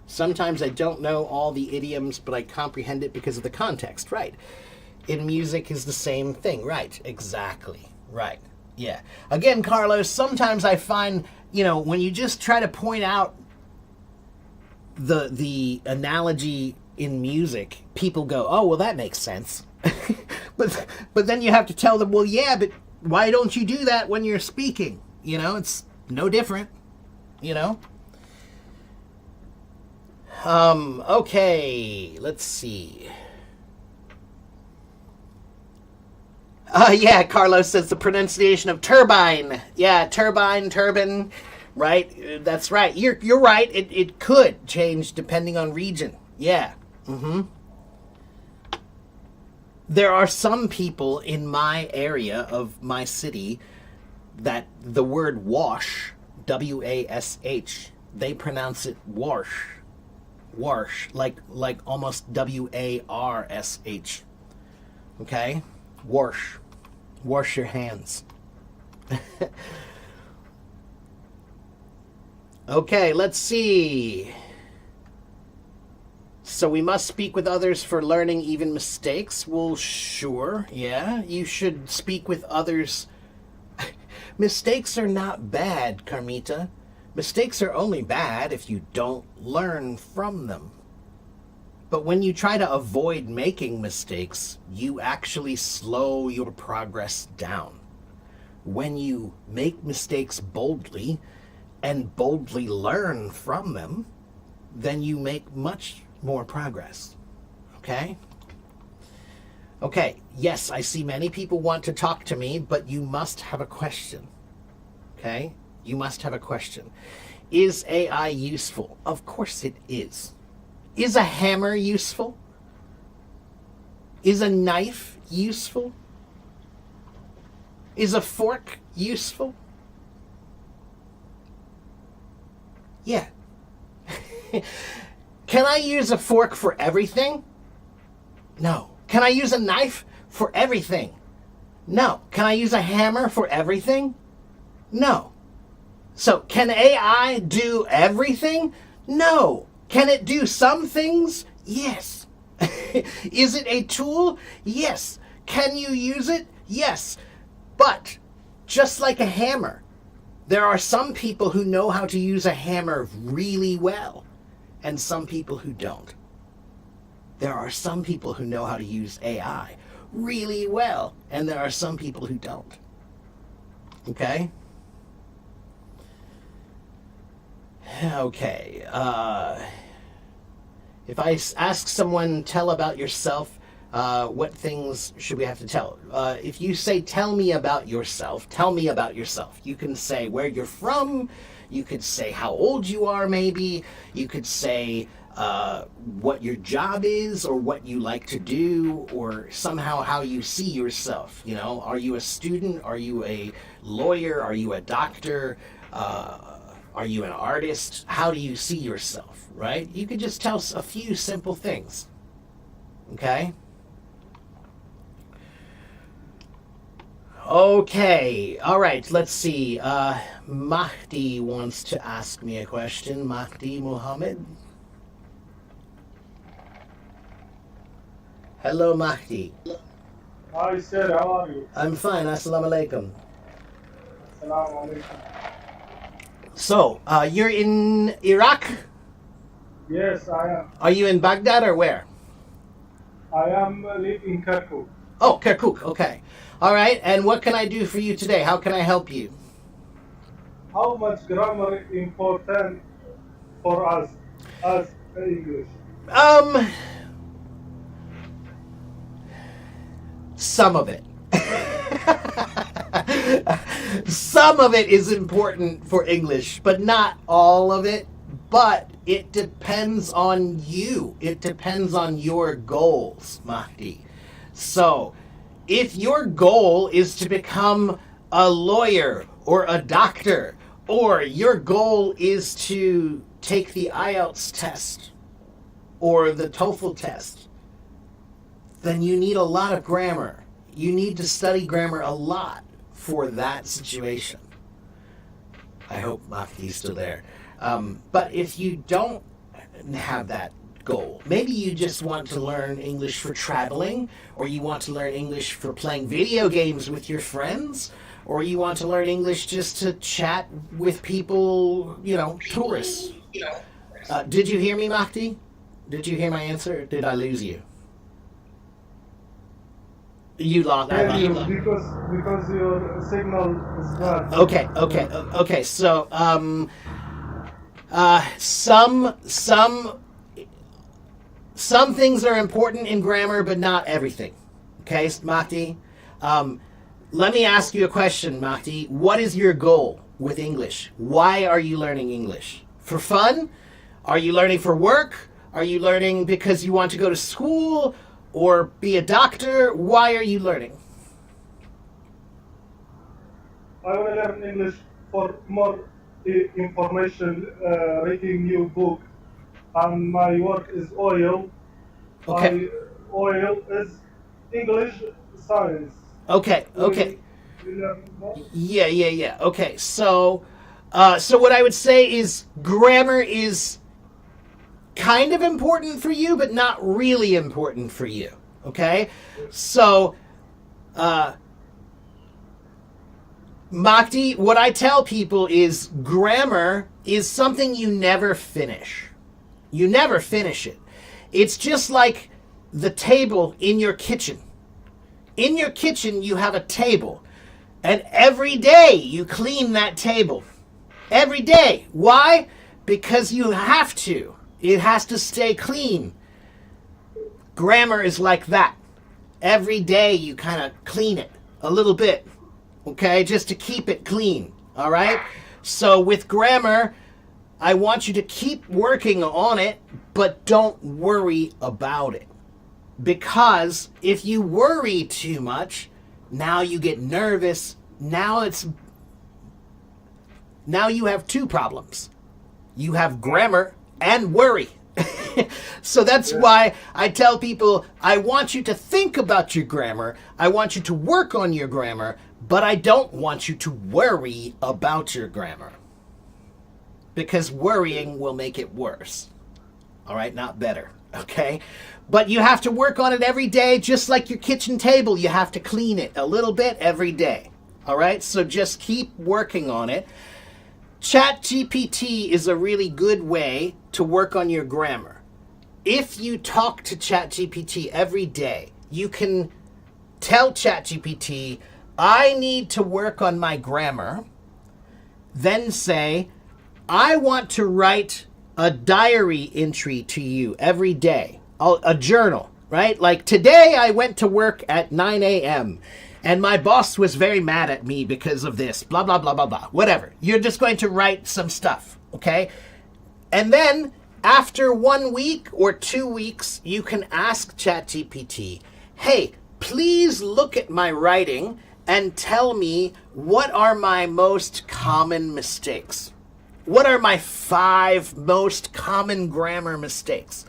Sometimes I don't know all the idioms, but I comprehend it because of the context. Right. In music is the same thing. Right. Exactly. Right. Yeah. Again, Carlos, sometimes I find, when you just try to point out the analogy in music, people go, oh, well, that makes sense. but then you have to tell them, well, yeah, but why don't you do that when you're speaking? It's no different, Okay, let's see. Yeah, Carlos says the pronunciation of turbine. Yeah, turbine, right? That's right. You're right. It could change depending on region. Yeah. Mm-hmm. There are some people in my area of my city that the word wash, W-A-S-H, they pronounce it wash. Wash, like almost W-A-R-S-H. Okay? Wash. Wash your hands. Okay, let's see. So we must speak with others for learning, even mistakes. Well, sure, yeah. You should speak with others. Mistakes are not bad, Carmita. Mistakes are only bad if you don't learn from them. But when you try to avoid making mistakes, you actually slow your progress down. When you make mistakes boldly and boldly learn from them, then you make much more progress. Okay? Okay, yes, I see many people want to talk to me, but you must have a question. Okay? You must have a question. Is AI useful? Of course it is. Is a hammer useful? Is a knife useful? Is a fork useful? Yeah. Can I use a fork for everything? No. Can I use a knife for everything? No. Can I use a hammer for everything? No. So, can AI do everything? No. Can it do some things? Yes. Is it a tool? Yes. Can you use it? Yes. But, just like a hammer, there are some people who know how to use a hammer really well, and some people who don't. There are some people who know how to use AI really well, and there are some people who don't. Okay? Okay. If I ask someone, tell about yourself, what things should we have to tell? If you say, tell me about yourself, tell me about yourself. You can say where you're from. You could say how old you are, maybe. You could say what your job is or what you like to do or somehow how you see yourself. You know, are you a student? Are you a lawyer? Are you a doctor? Are you an artist? How do you see yourself, right? You could just tell a few simple things. Okay? Okay. All right. Let's see. Mahdi wants to ask me a question. Mahdi Muhammad. Hello, Mahdi. Hi, sir. How are you? I'm fine. Assalamu alaikum. Assalamu alaikum. So, you're in Iraq? Yes, I am. Are you in Baghdad or where? I am live in Kirkuk. Oh, Kirkuk. Okay. All right. And what can I do for you today? How can I help you? How much grammar is important for us as English? Some of it. Some of it is important for English, but not all of it. But it depends on you. It depends on your goals, Mahdi. So, if your goal is to become a lawyer or a doctor, or your goal is to take the IELTS test or the TOEFL test, then you need a lot of grammar. You need to study grammar a lot for that situation. I hope Mahdi's still there. But if you don't have that goal, maybe you just want to learn English for traveling, or you want to learn English for playing video games with your friends, or you want to learn English just to chat with people, you know, tourists. Did you hear me, Mahdi? Did you hear my answer? Or did I lose you? You lost. Tell you because your signal is bad. Okay. So, some things are important in grammar, but not everything. Okay, Mahdi. Let me ask you a question, Mahdi. What is your goal with English? Why are you learning English? For fun? Are you learning for work? Are you learning because you want to go to school or be a doctor? Why are you learning? I will learn English for more information, reading new book, and my work is oil. Okay. Oil is English science. Okay. You learn more? Yeah. Okay. So what I would say is grammar is kind of important for you, but not really important for you. Okay? So, Mahdi, what I tell people is grammar is something you never finish. You never finish it. It's just like the table in your kitchen. In your kitchen, you have a table. And every day you clean that table. Every day. Why? Because you have to. It has to stay clean. Grammar is like that. Every day you kind of clean it a little bit. Okay? Just to keep it clean. All right? So with grammar, I want you to keep working on it, but don't worry about it. Because if you worry too much, now you get nervous now you have two problems. You have grammar and worry. So that's why I tell people, I want you to think about your grammar. I want you to work on your grammar, but I don't want you to worry about your grammar. Because worrying will make it worse. All right, not better. Okay? But you have to work on it every day, just like your kitchen table. You have to clean it a little bit every day. All right? So just keep working on it. ChatGPT is a really good way to work on your grammar. If you talk to ChatGPT every day, you can tell ChatGPT, I need to work on my grammar. Then say, I want to write a diary entry to you every day, a journal, right? Like today I went to work at 9 a.m. and my boss was very mad at me because of this, blah, blah, blah, blah, blah, whatever. You're just going to write some stuff, okay? And then after 1 week or 2 weeks, you can ask ChatGPT, hey, please look at my writing and tell me what are my most common mistakes. What are my 5 most common grammar mistakes?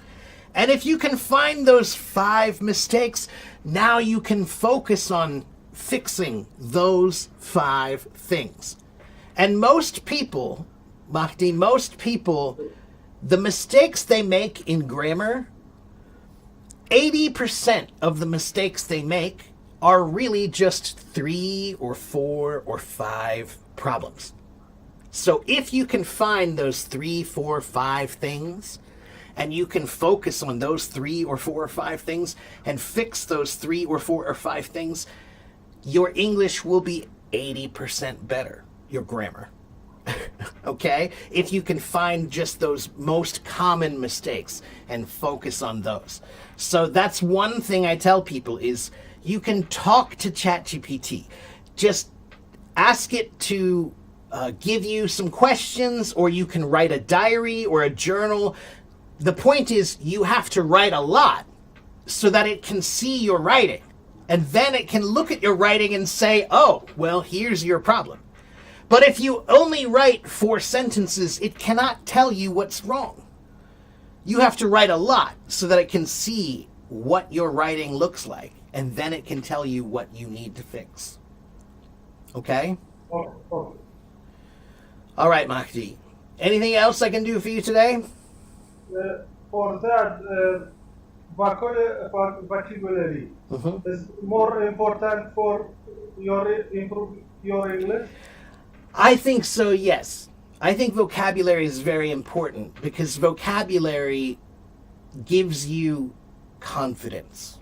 And if you can find those 5 mistakes, now you can focus on fixing those 5 things. And most people, Mahdi, the mistakes they make in grammar, 80% of the mistakes they make are really just 3 or 4 or 5 problems. So if you can find those 3, 4, 5 things, and you can focus on those 3 or 4 or 5 things and fix those 3 or 4 or 5 things, your English will be 80% better, your grammar. Okay? If you can find just those most common mistakes and focus on those. So that's one thing I tell people is you can talk to ChatGPT. Just ask it to give you some questions, or you can write a diary or a journal. The point is you have to write a lot so that it can see your writing. And then it can look at your writing and say, oh, well, here's your problem. But if you only write 4 sentences, it cannot tell you what's wrong. You have to write a lot so that it can see what your writing looks like. And then it can tell you what you need to fix. Okay? Okay. All right, Mahdi. Anything else I can do for you today? For that, vocabulary is more important for improve your English. I think so, yes. I think vocabulary is very important because vocabulary gives you confidence.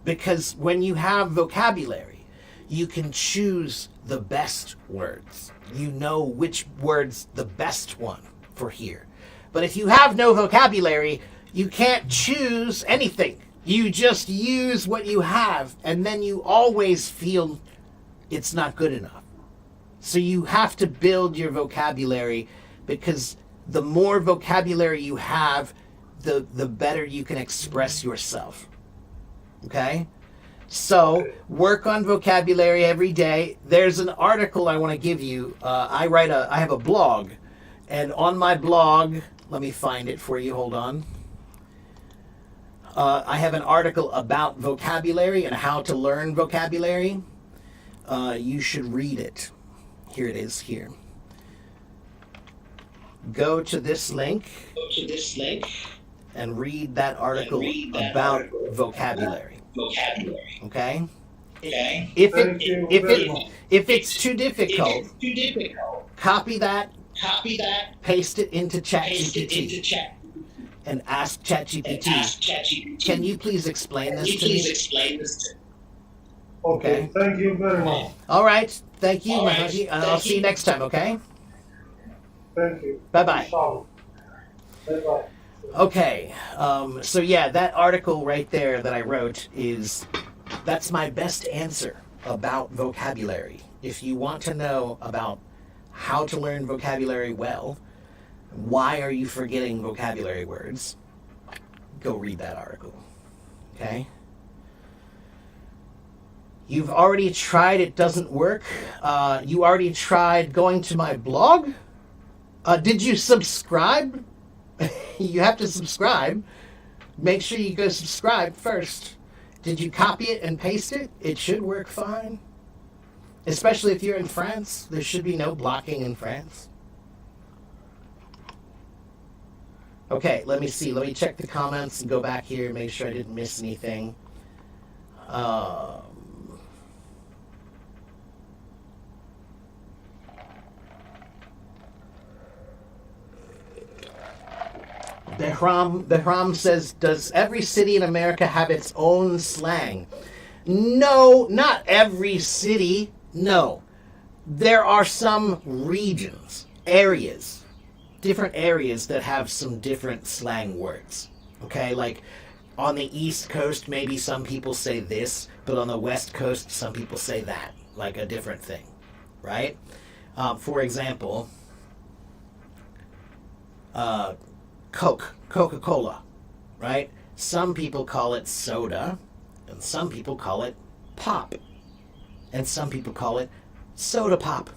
Because when you have vocabulary, you can choose the best words. You know which word's the best one for here. But if you have no vocabulary, you can't choose anything. You just use what you have, and then you always feel it's not good enough. So you have to build your vocabulary, because the more vocabulary you have, the better you can express yourself. Okay? So work on vocabulary every day. There's an article I want to give you. I have a blog, and on my blog, let me find it for you. Hold on. I have an article about vocabulary and how to learn vocabulary. You should read it. Here it is here. Go to this link and read that article about vocabulary. Okay? If it's too difficult, copy that, paste it into ChatGPT, and ask ChatGPT, can you please explain this to me? Okay. Thank you very much. All right. Thank you, Mahdi. I'll see you next time, okay? Thank you. Bye-bye. Bye-bye. Okay. So yeah, that article right there that I wrote that's my best answer about vocabulary. If you want to know about how to learn vocabulary well, why are you forgetting vocabulary words, go read that article. Okay? You've already tried, it doesn't work. You already tried going to my blog? Did you subscribe? You have to subscribe. Make sure you go subscribe first. Did you copy it and paste it? It should work fine. Especially if you're in France. There should be no blocking in France. Okay, let me see. Let me check the comments and go back here and make sure I didn't miss anything. Behram says, does every city in America have its own slang? No, not every city. No. There are some regions, areas, different areas that have some different slang words. Okay, like on the East Coast, maybe some people say this, but on the West Coast, some people say that, like a different thing, right? For example, Coca-Cola, right? Some people call it soda, and some people call it pop, and some people call it soda pop.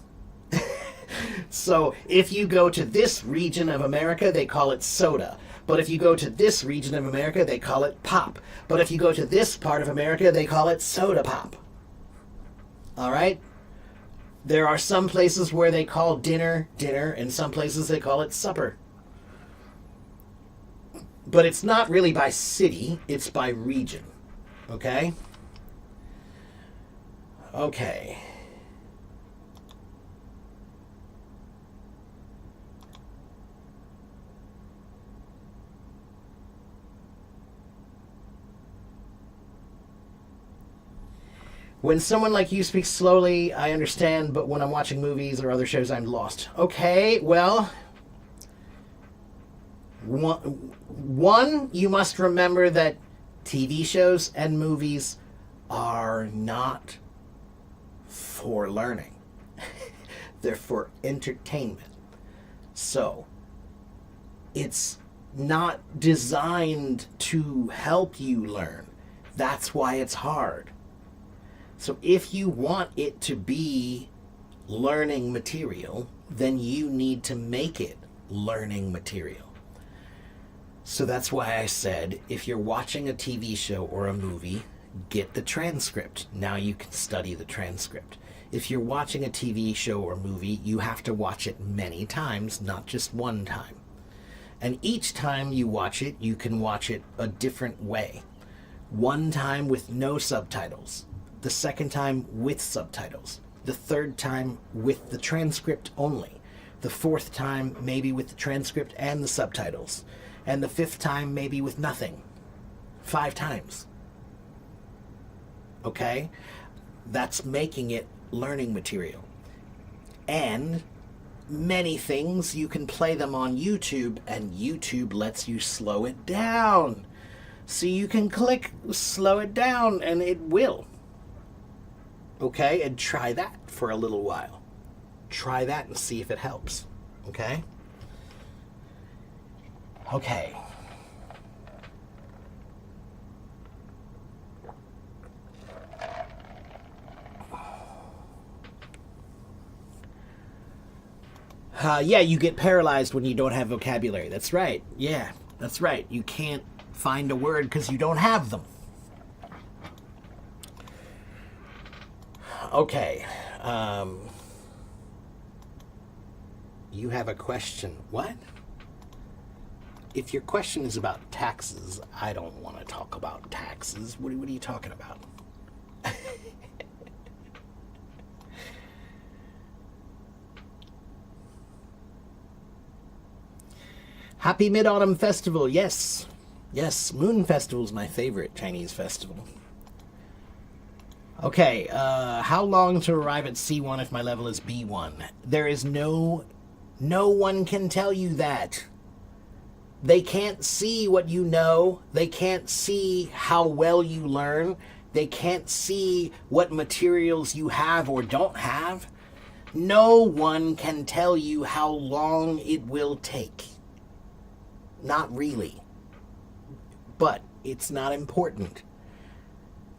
So if you go to this region of America, they call it soda. But if you go to this region of America, they call it pop. But if you go to this part of America, they call it soda pop. All right? There are some places where they call dinner, dinner, and some places they call it supper. But it's not really by city, it's by region. Okay? Okay. When someone like you speaks slowly, I understand, but when I'm watching movies or other shows, I'm lost. Okay, well, one, you must remember that TV shows and movies are not for learning. They're for entertainment. So, it's not designed to help you learn. That's why it's hard. So if you want it to be learning material, then you need to make it learning material. So that's why I said, if you're watching a TV show or a movie, get the transcript. Now you can study the transcript. If you're watching a TV show or movie, you have to watch it many times, not just one time. And each time you watch it, you can watch it a different way. One time with no subtitles. The second time with subtitles. The third time with the transcript only. The fourth time maybe with the transcript and the subtitles. And the fifth time maybe with nothing. 5 times. Okay? That's making it learning material. And many things, you can play them on YouTube, and YouTube lets you slow it down. So you can click slow it down, and it will. Okay? And try that for a little while. Try that and see if it helps. Okay? Okay. Yeah, you get paralyzed when you don't have vocabulary. That's right. Yeah, that's right. You can't find a word because you don't have them. Okay. You have a question. What? If your question is about taxes, I don't want to talk about taxes. What are you talking about? Happy Mid-Autumn Festival, yes. Yes, Moon Festival is my favorite Chinese festival. Okay, how long to arrive at C1 if my level is B1? There is no one can tell you that. They can't see what you know. They can't see how well you learn. They can't see what materials you have or don't have. No one can tell you how long it will take. Not really. But it's not important.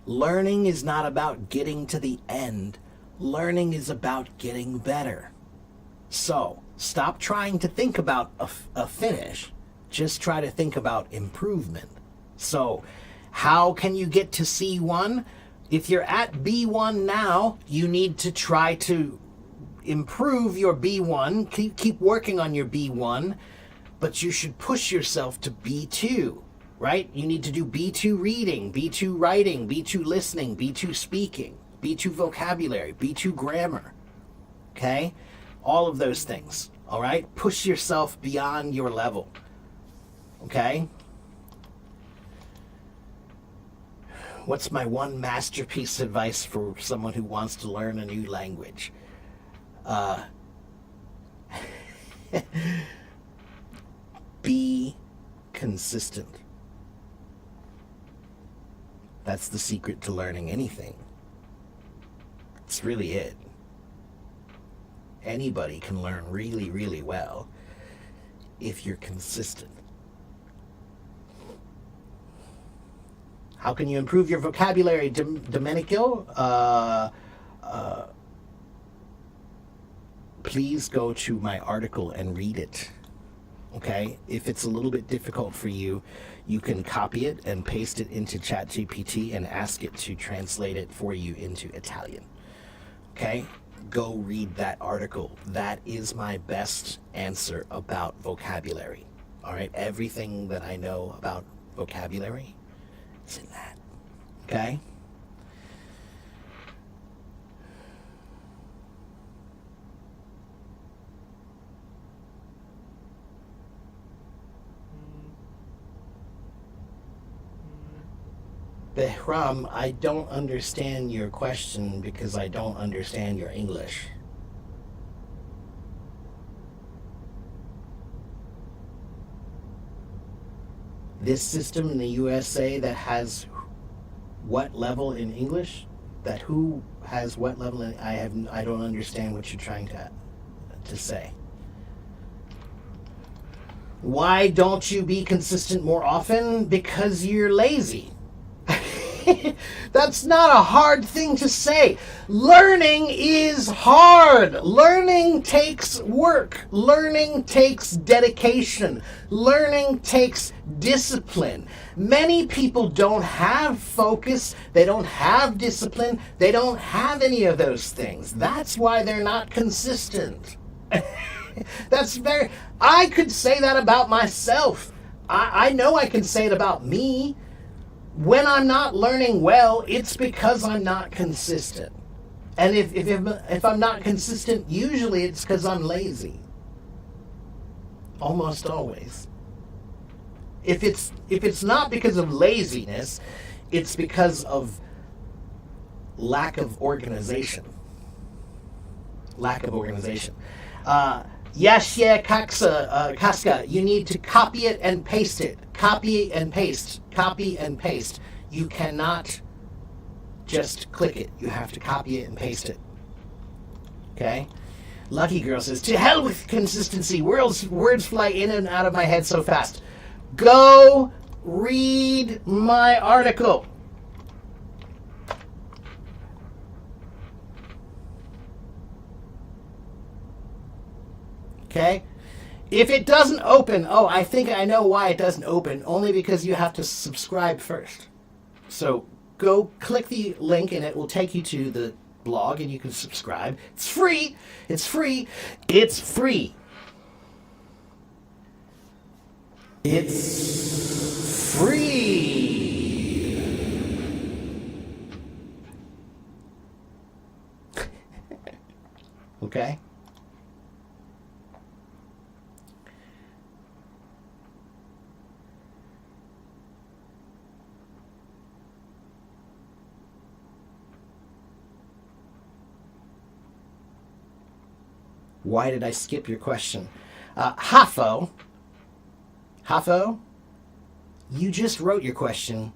Learning is not about getting to the end. Learning is about getting better. So, stop trying to think about a finish. Just try to think about improvement. So, how can you get to C1? If you're at B1 now, you need to try to improve your B1. Keep working on your B1, but you should push yourself to B2, right? You need to do B2 reading, B2 writing, B2 listening, B2 speaking, B2 vocabulary, B2 grammar, okay? All of those things, all right? Push yourself beyond your level, okay? What's my one masterpiece advice for someone who wants to learn a new language? Be consistent. That's the secret to learning anything. It's really it. Anybody can learn really, really well if you're consistent. How can you improve your vocabulary, Domenico? Please go to my article and read it. Okay? If it's a little bit difficult for you, you can copy it and paste it into ChatGPT and ask it to translate it for you into Italian. Okay? Go read that article. That is my best answer about vocabulary. All right? Everything that I know about vocabulary is in that. Okay? Behram, I don't understand your question because I don't understand your English. This system in the USA that has what level in English? That who has what level in, I don't understand what you're trying to say. Why don't you be consistent more often? Because you're lazy. That's not a hard thing to say. Learning is hard. Learning takes work. Learning takes dedication. Learning takes discipline. Many people don't have focus. They don't have discipline. They don't have any of those things. That's why they're not consistent. I could say that about myself. I know I can say it about me. When I'm not learning well, it's because I'm not consistent. And if I'm not consistent, usually it's because I'm lazy. Almost always. If it's not because of laziness, it's because of lack of organization. Lack of organization. Yashia Kaska, you need to copy it and paste it. Copy and paste. Copy and paste. You cannot just click it. You have to copy it and paste it. Okay? Lucky Girl says, to hell with consistency. Words fly in and out of my head so fast. Go read my article. Okay? If it doesn't open, I think I know why it doesn't open. Only because you have to subscribe first. So go click the link and it will take you to the blog and you can subscribe. It's free. It's free. It's free. It's free. Okay? Why did I skip your question? Hafo, you just wrote your question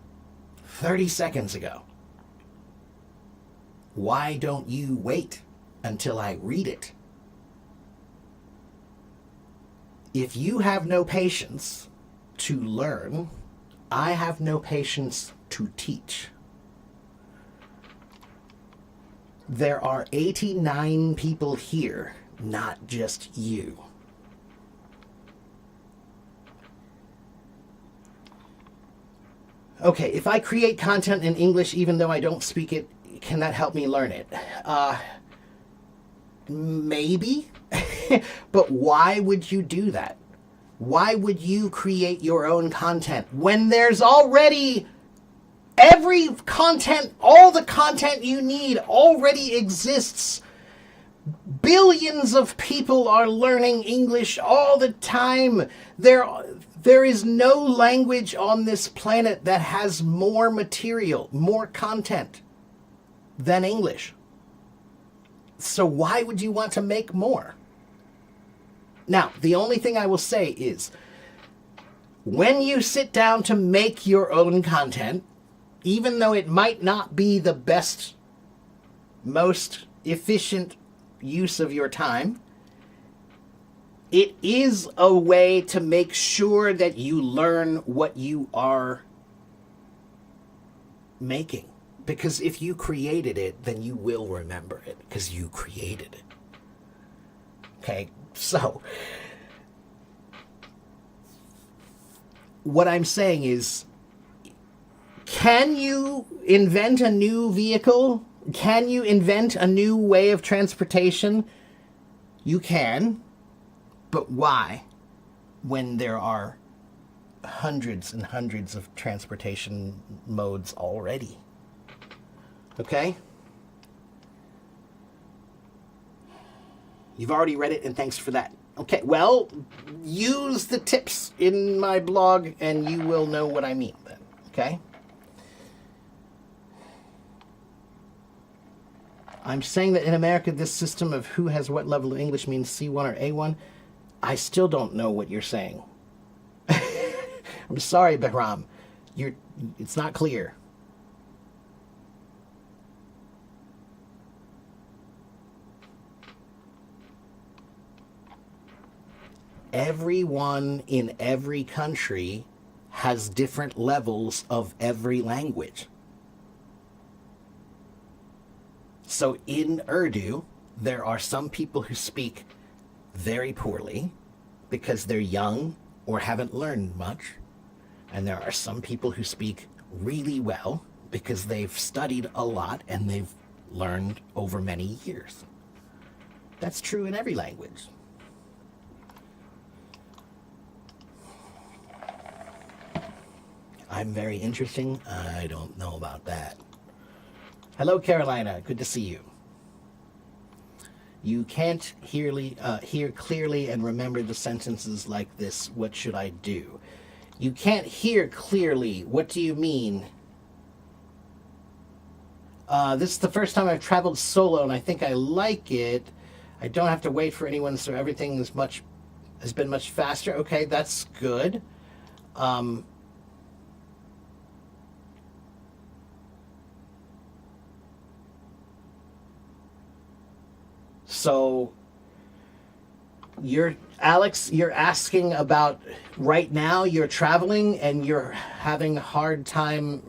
30 seconds ago. Why don't you wait until I read it? If you have no patience to learn, I have no patience to teach. There are 89 people here, not just you. Okay, if I create content in English even though I don't speak it, can that help me learn it? Maybe. But why would you do that? Why would you create your own content when there's already every content, all the content you need already exists? Billions of people are learning English all the time. There is no language on this planet that has more material, more content than English. So why would you want to make more? Now, the only thing I will say is, when you sit down to make your own content, even though it might not be the best, most efficient use of your time, it is a way to make sure that you learn what you are making. Because if you created it, then you will remember it, because you created it. Okay, so what I'm saying is, can you invent a new vehicle? Can you invent a new way of transportation? You can, but why? When there are hundreds and hundreds of transportation modes already. Okay? You've already read it, and thanks for that. Okay, well, use the tips in my blog, and you will know what I mean then. Okay? I'm saying that in America, this system of who has what level of English means C1 or A1. I still don't know what you're saying. I'm sorry, Behram. It's not clear. Everyone in every country has different levels of every language. So in Urdu, there are some people who speak very poorly because they're young or haven't learned much. And there are some people who speak really well because they've studied a lot and they've learned over many years. That's true in every language. I'm very interesting. I don't know about that. Hello, Carolina. Good to see you. You can't hear clearly and remember the sentences like this. What should I do? You can't hear clearly. What do you mean? This is the first time I've traveled solo, and I think I like it. I don't have to wait for anyone, so everything has been much faster. Okay, that's good. So Alex, you're asking about right now you're traveling and you're having a hard time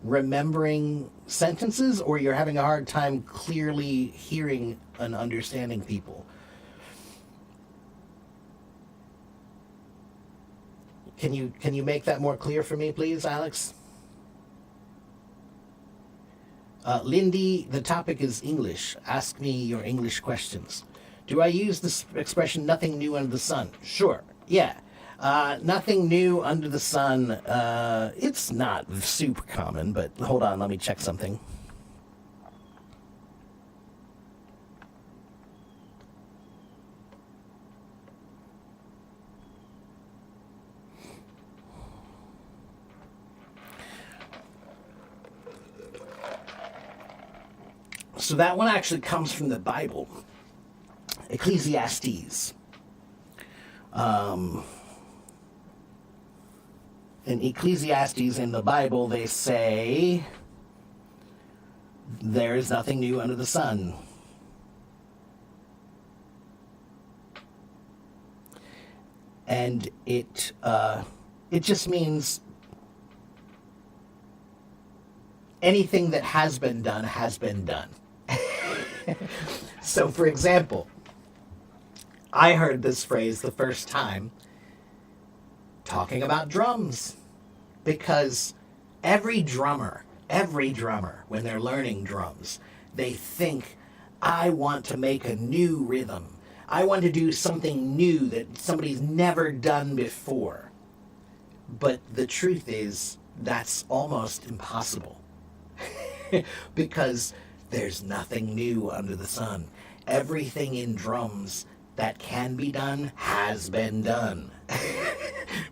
remembering sentences, or you're having a hard time clearly hearing and understanding people? Can you make that more clear for me, please, Alex? Lindy, the topic is English. Ask me your English questions. Do I use this expression, nothing new under the sun? Sure, yeah. Nothing new under the sun. It's not super common, but hold on, let me check something. So that one actually comes from the Bible. Ecclesiastes. In Ecclesiastes in the Bible, they say, there is nothing new under the sun. And it just means anything that has been done has been done. So, for example, I heard this phrase the first time talking about drums, because every drummer, when they're learning drums, they think, I want to make a new rhythm. I want to do something new that somebody's never done before. But the truth is, that's almost impossible. Because there's nothing new under the sun. Everything in drums that can be done has been done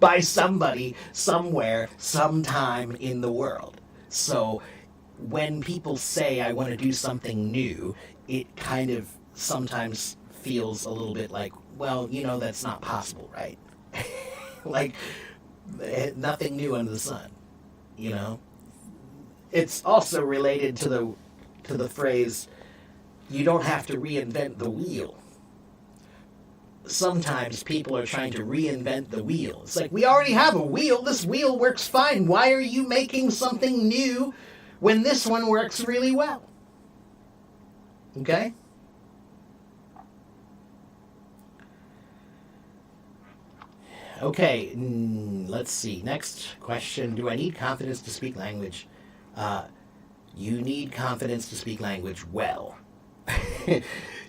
by somebody, somewhere, sometime in the world. So when people say, I want to do something new, it kind of sometimes feels a little bit like, well, that's not possible, right? Like, nothing new under the sun, It's also related to the phrase, you don't have to reinvent the wheel. Sometimes people are trying to reinvent the wheel. It's like, we already have a wheel. This wheel works fine. Why are you making something new when this one works really well? Okay? Okay, let's see. Next question. Do I need confidence to speak language? You need confidence to speak language well.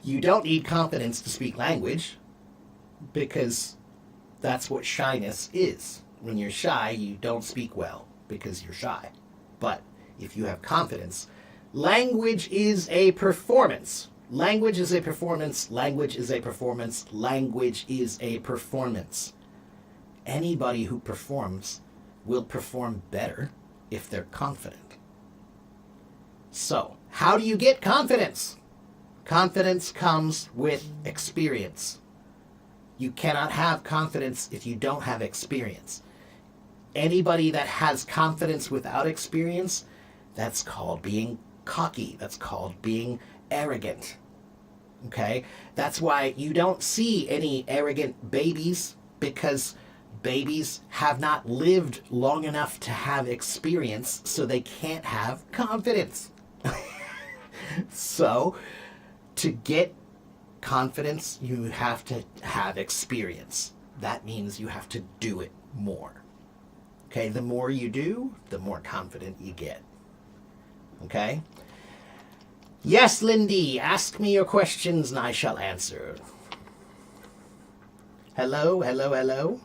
You don't need confidence to speak language, because that's what shyness is. When you're shy, you don't speak well because you're shy. But if you have confidence, language is a performance. Language is a performance. Language is a performance. Language is a performance. Anybody who performs will perform better if they're confident. So, how do you get confidence? Confidence comes with experience. You cannot have confidence if you don't have experience. Anybody that has confidence without experience, that's called being cocky. That's called being arrogant. Okay? That's why you don't see any arrogant babies, because babies have not lived long enough to have experience, so they can't have confidence. So, to get confidence, you have to have experience. That means you have to do it more. Okay, the more you do, the more confident you get. Okay? Yes, Lindy, ask me your questions and I shall answer. Hello, hello, hello.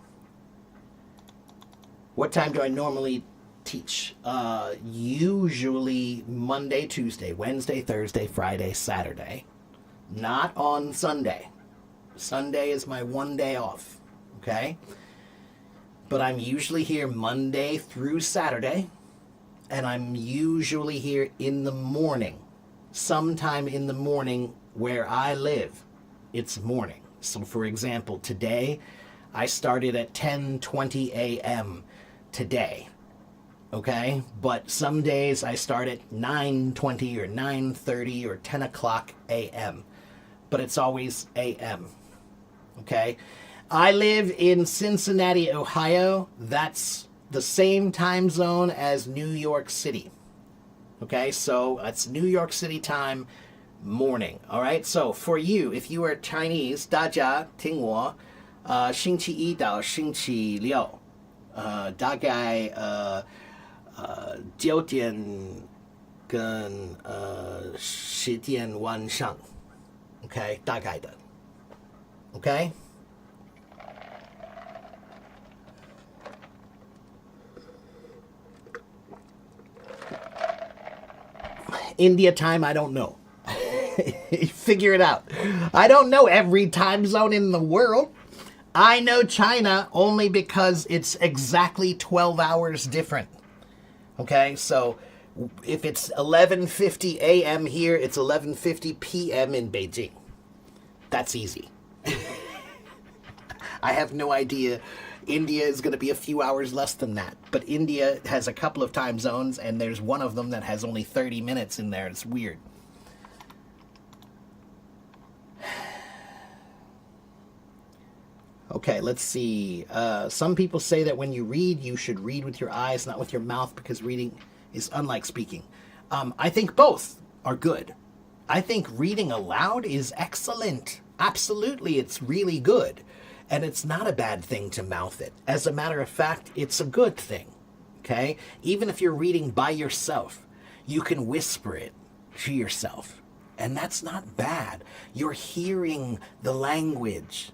What time do I normally teach? Usually Monday, Tuesday, Wednesday, Thursday, Friday, Saturday. Not on Sunday. Sunday is my one day off. Okay? But I'm usually here Monday through Saturday. And I'm usually here in the morning. Sometime in the morning where I live, it's morning. So for example, today I started at 10:20 a.m. today. Okay? But some days I start at 9:20 or 9:30 or 10 o'clock a.m. But it's always a.m. Okay? I live in Cincinnati, Ohio. That's the same time zone as New York City. Okay? So it's New York City time, morning. All right? So for you, if you are Chinese, 大家听我星期一到星期六大概9点跟10点晚上 OK 大概的 OK India time, I don't know. Figure it out. I don't know every time zone in the world. I know China only because it's exactly 12 hours different. Okay, so if it's 11:50 a.m. here, it's 11:50 p.m. in Beijing. That's easy. I have no idea. India is going to be a few hours less than that. But India has a couple of time zones, and there's one of them that has only 30 minutes in there. It's weird. Okay, let's see. Some people say that when you read, you should read with your eyes, not with your mouth, because reading is unlike speaking. I think both are good. I think reading aloud is excellent. Absolutely, it's really good. And it's not a bad thing to mouth it. As a matter of fact, it's a good thing. Okay? Even if you're reading by yourself, you can whisper it to yourself. And that's not bad. You're hearing the language.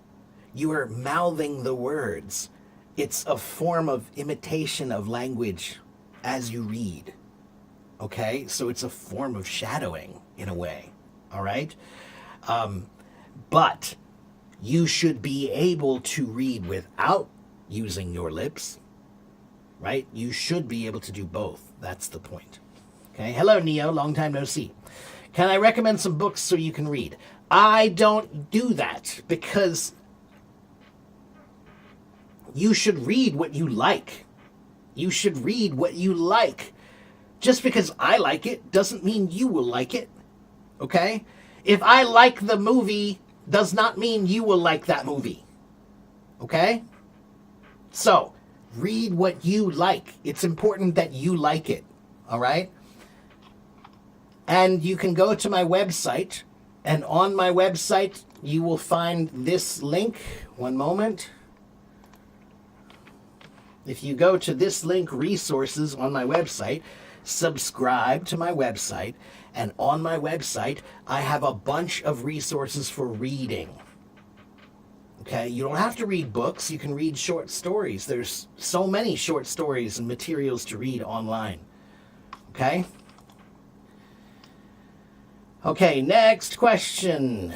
You are mouthing the words. It's a form of imitation of language as you read. Okay? So it's a form of shadowing in a way. All right? But you should be able to read without using your lips. Right? You should be able to do both. That's the point. Okay? Hello, Neo. Long time no see. Can I recommend some books so you can read? I don't do that because you should read what you like. You should read what you like. Just because I like it doesn't mean you will like it. Okay? If I like the movie, does not mean you will like that movie. Okay? So, read what you like. It's important that you like it. All right? And you can go to my website, and on my website, you will find this link. One moment. If you go to this link, resources on my website, subscribe to my website, and on my website, I have a bunch of resources for reading. Okay, you don't have to read books, you can read short stories. There's so many short stories and materials to read online. Okay? Okay, next question.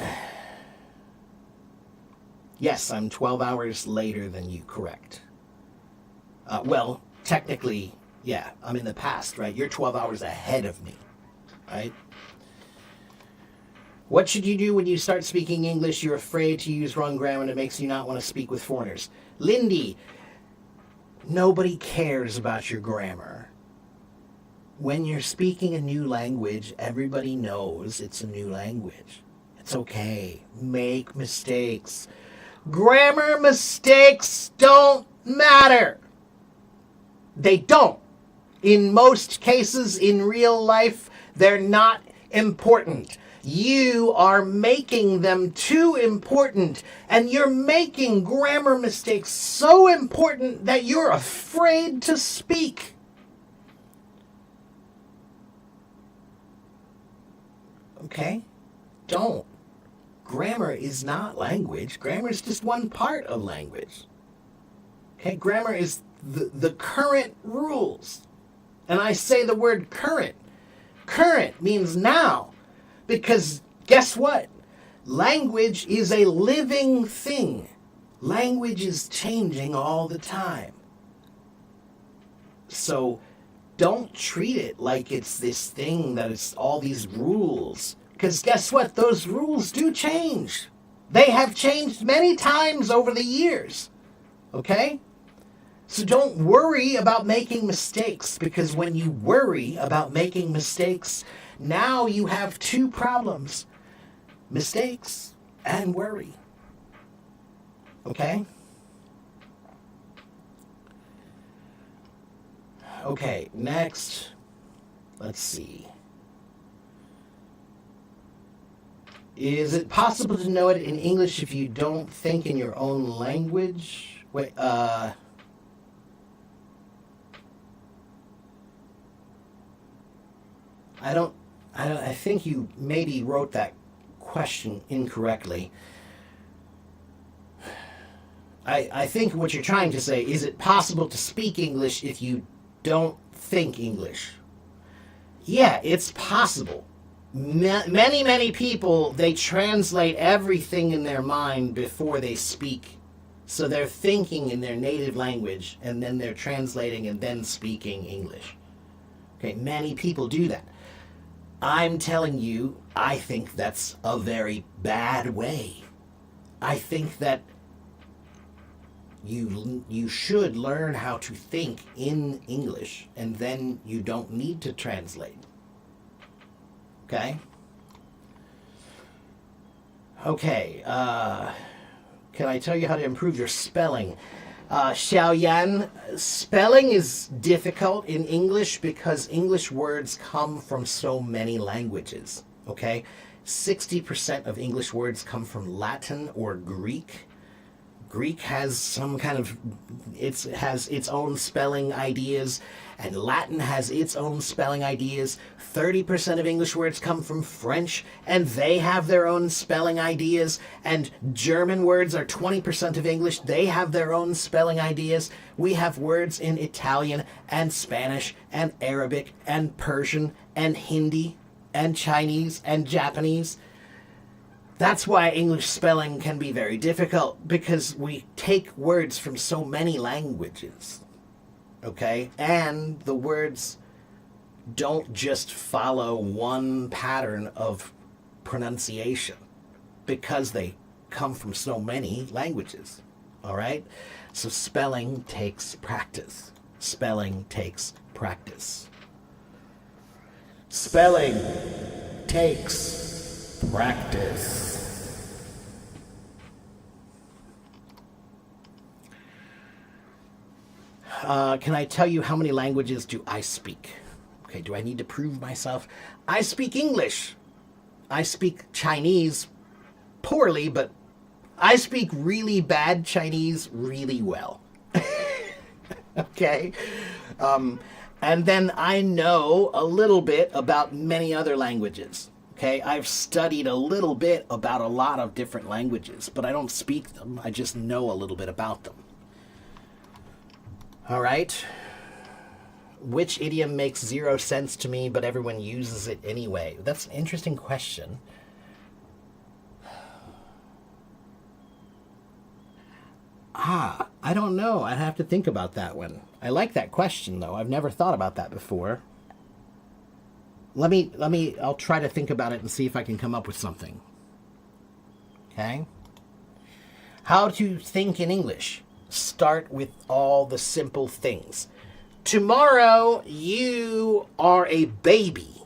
Yes, I'm 12 hours later than you, correct. Well, technically, yeah, I'm in the past, right? You're 12 hours ahead of me, right? What should you do when you start speaking English? You're afraid to use wrong grammar and it makes you not want to speak with foreigners. Lindy, nobody cares about your grammar. When you're speaking a new language, everybody knows it's a new language. It's okay. Make mistakes. Grammar mistakes don't matter. They don't. In most cases, in real life, they're not important. You are making them too important, and you're making grammar mistakes so important that you're afraid to speak. Okay? Don't. Grammar is not language. Grammar is just one part of language. Okay? Grammar is the current rules. And I say the word current. Current means now. Because guess what? Language is a living thing. Language is changing all the time. So don't treat it like it's this thing that it's all these rules. Because guess what? Those rules do change. They have changed many times over the years. Okay? So don't worry about making mistakes, because when you worry about making mistakes, now you have two problems. Mistakes and worry. Okay? Okay, next. Let's see. Is it possible to know it in English if you don't think in your own language? Wait, I think you maybe wrote that question incorrectly. I think what you're trying to say, is it possible to speak English if you don't think English? Yeah, it's possible. Many people, they translate everything in their mind before they speak. So they're thinking in their native language, and then they're translating and then speaking English. Okay, many people do that. I'm telling you, I think that's a very bad way. I think that you should learn how to think in English, and then you don't need to translate. Okay? Okay, can I tell you how to improve your spelling? Xiaoyan, spelling is difficult in English because English words come from so many languages. Okay? 60% of English words come from Latin or Greek. Greek has some kind of it has its own spelling ideas, and Latin has its own spelling ideas. 30% of English words come from French, and they have their own spelling ideas. And German words are 20% of English. They have their own spelling ideas. We have words in Italian and Spanish and Arabic and Persian and Hindi and Chinese and Japanese. That's why English spelling can be very difficult, because we take words from so many languages, okay? And the words don't just follow one pattern of pronunciation because they come from so many languages, all right? So spelling takes practice. Spelling takes practice. Spelling takes practice. Can I tell you how many languages do I speak? Okay, do I need to prove myself? I speak English. I speak Chinese poorly, but I speak really bad Chinese really well. Okay? And then I know a little bit about many other languages. Okay? I've studied a little bit about a lot of different languages, but I don't speak them. I just know a little bit about them. All right? Which idiom makes zero sense to me, but everyone uses it anyway? That's an interesting question. I don't know. I'd have to think about that one. I like that question, though. I've never thought about that before. I'll try to think about it and see if I can come up with something. Okay? How to think in English. Start with all the simple things. Tomorrow you are a baby.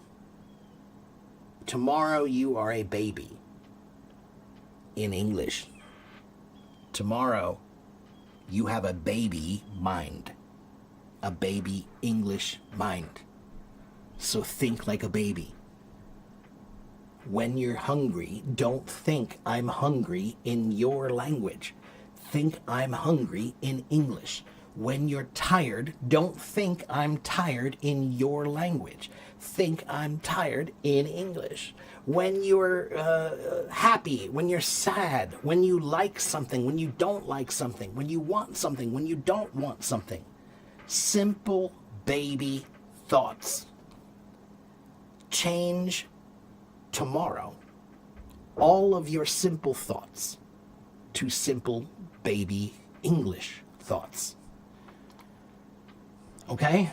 Tomorrow you are a baby. In English. Tomorrow you have a baby mind. A baby English mind. So think like a baby. When you're hungry, don't think I'm hungry in your language. Think I'm hungry in English. When you're tired, don't think I'm tired in your language. Think I'm tired in English. When you're happy, when you're sad, when you like something, when you don't like something, when you want something, when you don't want something. Simple baby thoughts. Change tomorrow all of your simple thoughts to simple baby English thoughts. Okay?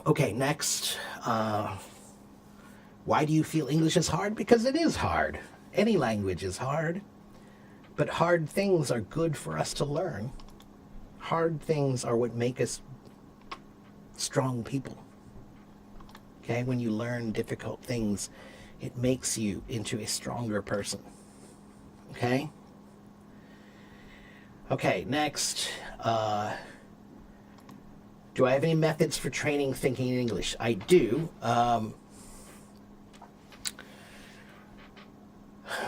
Okay, next. Why do you feel English is hard? Because it is hard. Any language is hard. But hard things are good for us to learn. Hard things are what make us strong people. Okay, when you learn difficult things, it makes you into a stronger person. Okay? Okay, next. Do I have any methods for training thinking in English? I do.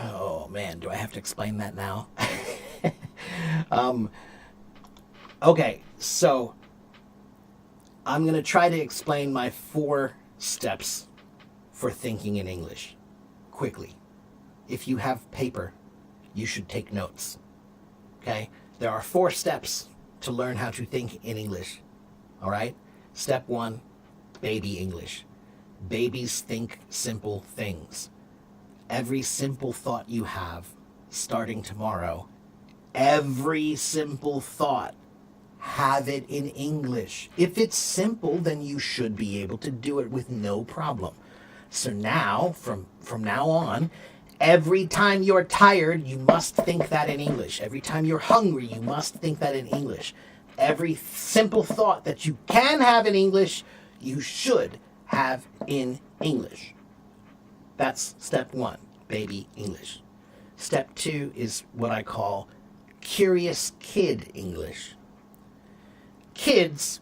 Oh man, do I have to explain that now? Okay, so I'm going to try to explain my 4 steps for thinking in English quickly. If you have paper, you should take notes. Okay? There are 4 steps to learn how to think in English. All right? Step 1, baby English. Babies think simple things. Every simple thought you have, starting tomorrow, every simple thought, have it in English. If it's simple, then you should be able to do it with no problem. So now, from now on, every time you're tired, you must think that in English. Every time you're hungry, you must think that in English. Every simple thought that you can have in English, you should have in English. That's step 1, baby English. Step 2 is what I call curious kid English. Kids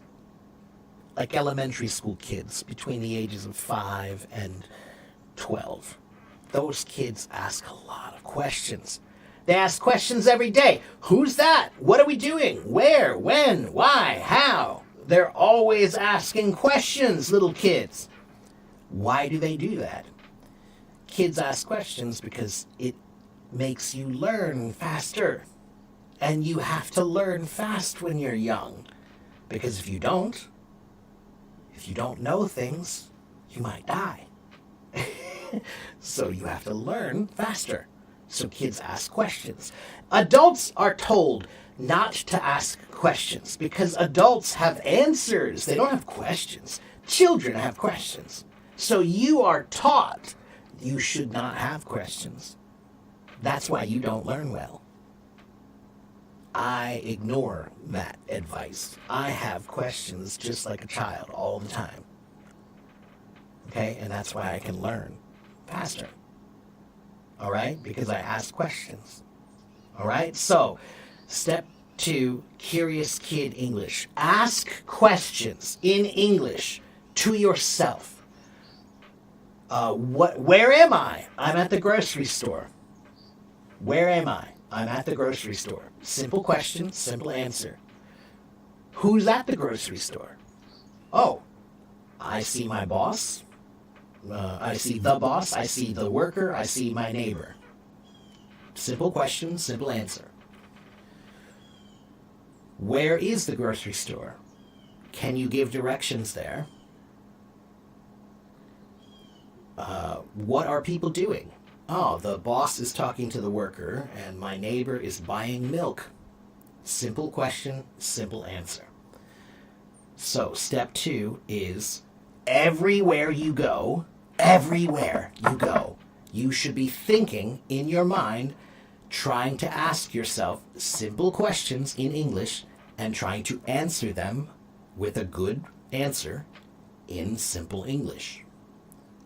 like elementary school kids between the ages of 5 and 12. Those kids ask a lot of questions. They ask questions every day. Who's that? What are we doing? Where? When? Why? How? They're always asking questions, little kids. Why do they do that? Kids ask questions because it makes you learn faster. And you have to learn fast when you're young. Because if you don't know things, you might die. So you have to learn faster. So kids ask questions. Adults are told not to ask questions because adults have answers. They don't have questions. Children have questions. So you are taught you should not have questions. That's why you don't learn well. I ignore that advice. I have questions just like a child all the time. Okay? And that's why I can learn faster. All right? Because I ask questions. All right? So, step 2, Curious Kid English. Ask questions in English to yourself. Where am I? I'm at the grocery store. Where am I? I'm at the grocery store. Simple question, simple answer. Who's at the grocery store? Oh, I see my boss. I see the boss. I see the worker. I see my neighbor. Simple question, simple answer. Where is the grocery store? Can you give directions there? What are people doing? Oh, the boss is talking to the worker, and my neighbor is buying milk. Simple question, simple answer. So, step 2 is everywhere you go, you should be thinking in your mind, trying to ask yourself simple questions in English and trying to answer them with a good answer in simple English.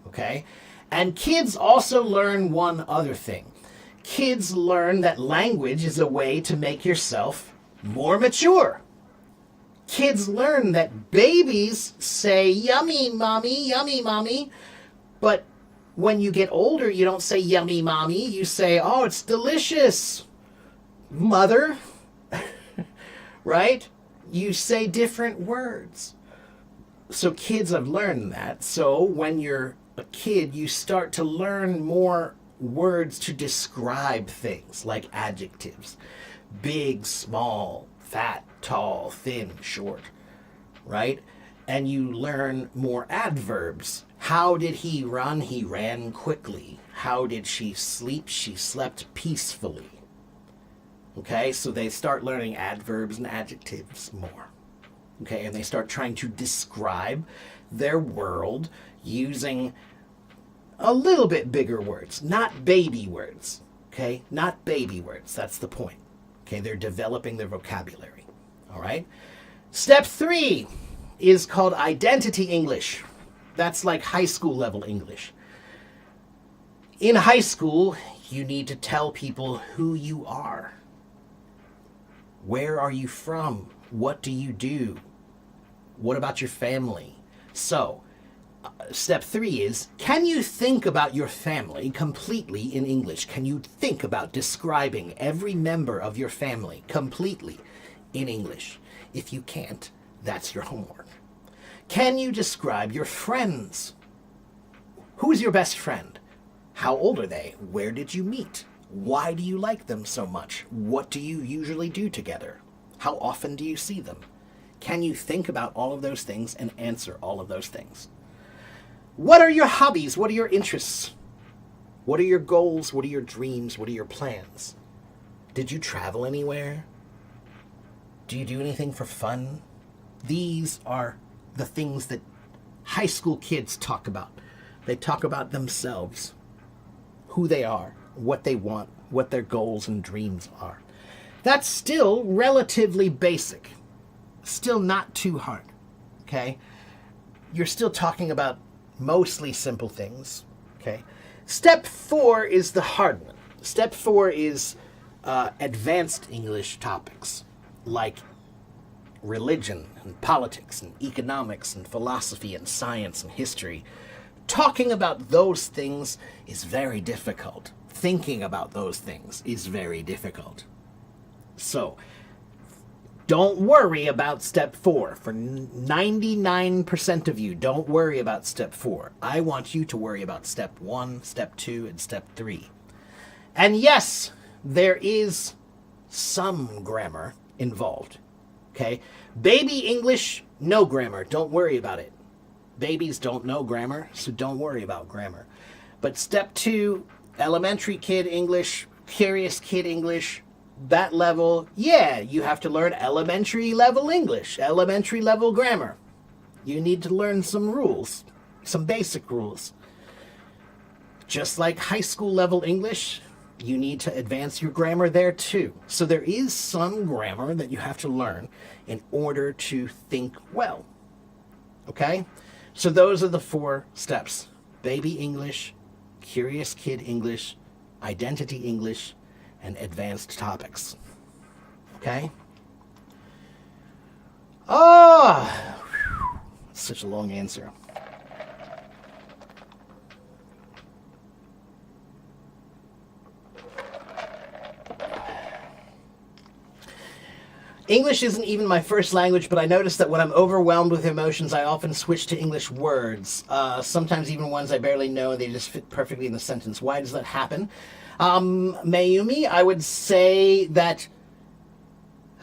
Okay? And kids also learn one other thing. Kids learn that language is a way to make yourself more mature. Kids learn that babies say, yummy, mommy, but when you get older, you don't say yummy, mommy. You say, oh, it's delicious, mother. Right? You say different words. So kids have learned that. So when you're a kid, you start to learn more words to describe things like adjectives. Big, small, fat, tall, thin, short, right? And you learn more adverbs. How did he run? He ran quickly. How did she sleep? She slept peacefully. Okay, so they start learning adverbs and adjectives more. Okay, and they start trying to describe their world using a little bit bigger words, not baby words. Okay, not baby words. That's the point. Okay, they're developing their vocabulary. All right. Step 3 is called identity English. That's like high school level English. In high school, you need to tell people who you are. Where are you from? What do you do? What about your family? So, step 3 is, can you think about your family completely in English? Can you think about describing every member of your family completely in English? If you can't, that's your homework. Can you describe your friends? Who's your best friend? How old are they? Where did you meet? Why do you like them so much? What do you usually do together? How often do you see them? Can you think about all of those things and answer all of those things? What are your hobbies? What are your interests? What are your goals? What are your dreams? What are your plans? Did you travel anywhere? Do you do anything for fun? These are the things that high school kids talk about. They talk about themselves, who they are, what they want, what their goals and dreams are. That's still relatively basic. Still not too hard, okay? You're still talking about mostly simple things, okay? Step 4 is the hard one. Step 4 is advanced English topics, like religion and politics and economics and philosophy and science and history. Talking about those things is very difficult. Thinking about those things is very difficult. So, don't worry about step 4. For 99% of you, don't worry about step 4. I want you to worry about step 1, step 2, and step 3. And yes, there is some grammar involved. Okay? Baby English, no grammar. Don't worry about it. Babies don't know grammar, so don't worry about grammar. But step 2, elementary kid English, curious kid English, that level, yeah, you have to learn elementary level English, elementary level grammar. You need to learn some rules, some basic rules. Just like high school level English, you need to advance your grammar there too. So there is some grammar that you have to learn in order to think well. Okay? So those are the 4 steps. Baby English, curious kid English, identity English, and advanced topics. Okay? Such a long answer. English isn't even my first language, but I notice that when I'm overwhelmed with emotions, I often switch to English words. Sometimes even ones I barely know, and they just fit perfectly in the sentence. Why does that happen? Mayumi, I would say that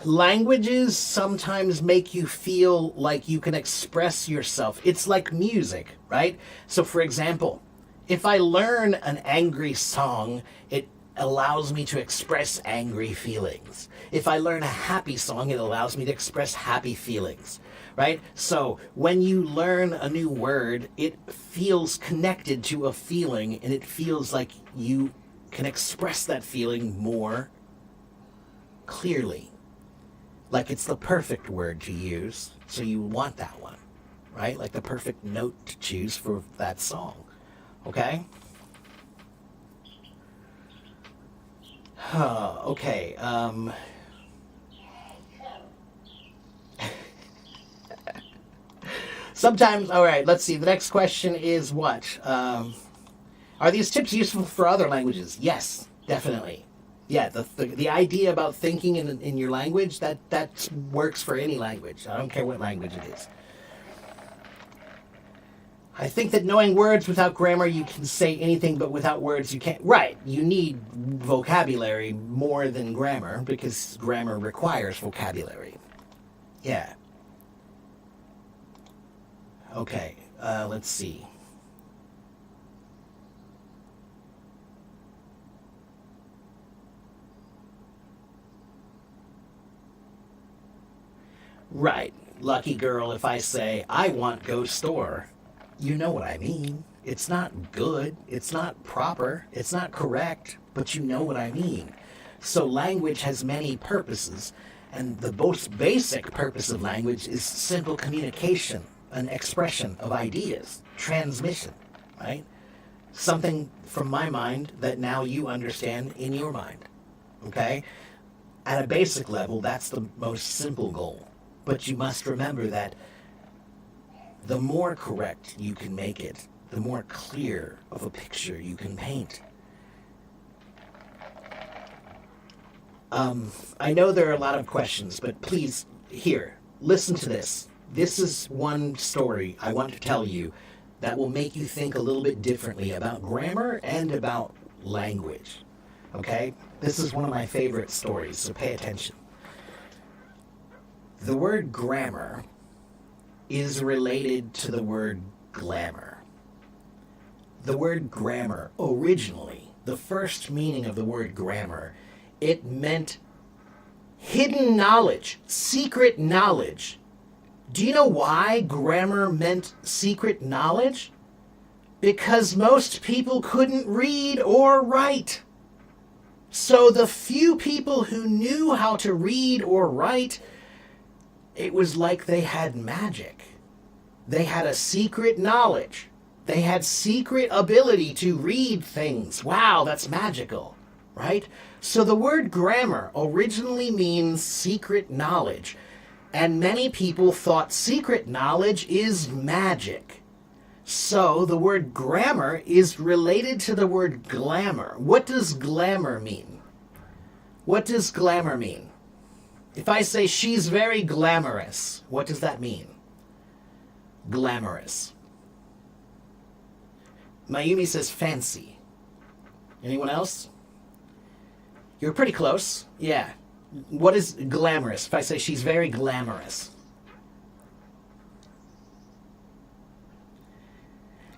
languages sometimes make you feel like you can express yourself. It's like music, right? So for example, if I learn an angry song, it allows me to express angry feelings. If I learn a happy song, it allows me to express happy feelings, right? So when you learn a new word, it feels connected to a feeling, and it feels like you can express that feeling more clearly. Like it's the perfect word to use, so you want that one, right? Like the perfect note to choose for that song, okay? Okay, sometimes, all right, let's see. The next question is what? Are these tips useful for other languages? Yes, definitely. Yeah, the idea about thinking in your language, that works for any language. I don't care what language it is. I think that knowing words without grammar, you can say anything, but without words, you can't. Right, you need vocabulary more than grammar, because grammar requires vocabulary. Yeah. Okay, let's see. Right, lucky girl, if I say, I want go store, you know what I mean. It's not good, it's not proper, it's not correct, but you know what I mean. So language has many purposes, and the most basic purpose of language is simple communication, an expression of ideas, transmission, right? Something from my mind that now you understand in your mind, okay? At a basic level, that's the most simple goal. But you must remember that the more correct you can make it, the more clear of a picture you can paint. I know there are a lot of questions, but please, here, listen to this. This is one story I want to tell you that will make you think a little bit differently about grammar and about language. Okay? This is one of my favorite stories, so pay attention. The word grammar is related to the word glamour. The word grammar, originally, the first meaning of the word grammar, it meant hidden knowledge, secret knowledge. Do you know why grammar meant secret knowledge? Because most people couldn't read or write. So the few people who knew how to read or write, it was like they had magic. They had a secret knowledge. They had secret ability to read things. Wow, that's magical, right? So the word grammar originally means secret knowledge. And many people thought secret knowledge is magic. So the word grammar is related to the word glamour. What does glamour mean? What does glamour mean? If I say she's very glamorous, what does that mean? Glamorous. Mayumi says fancy. Anyone else? You're pretty close. Yeah. What is glamorous? If I say she's very glamorous.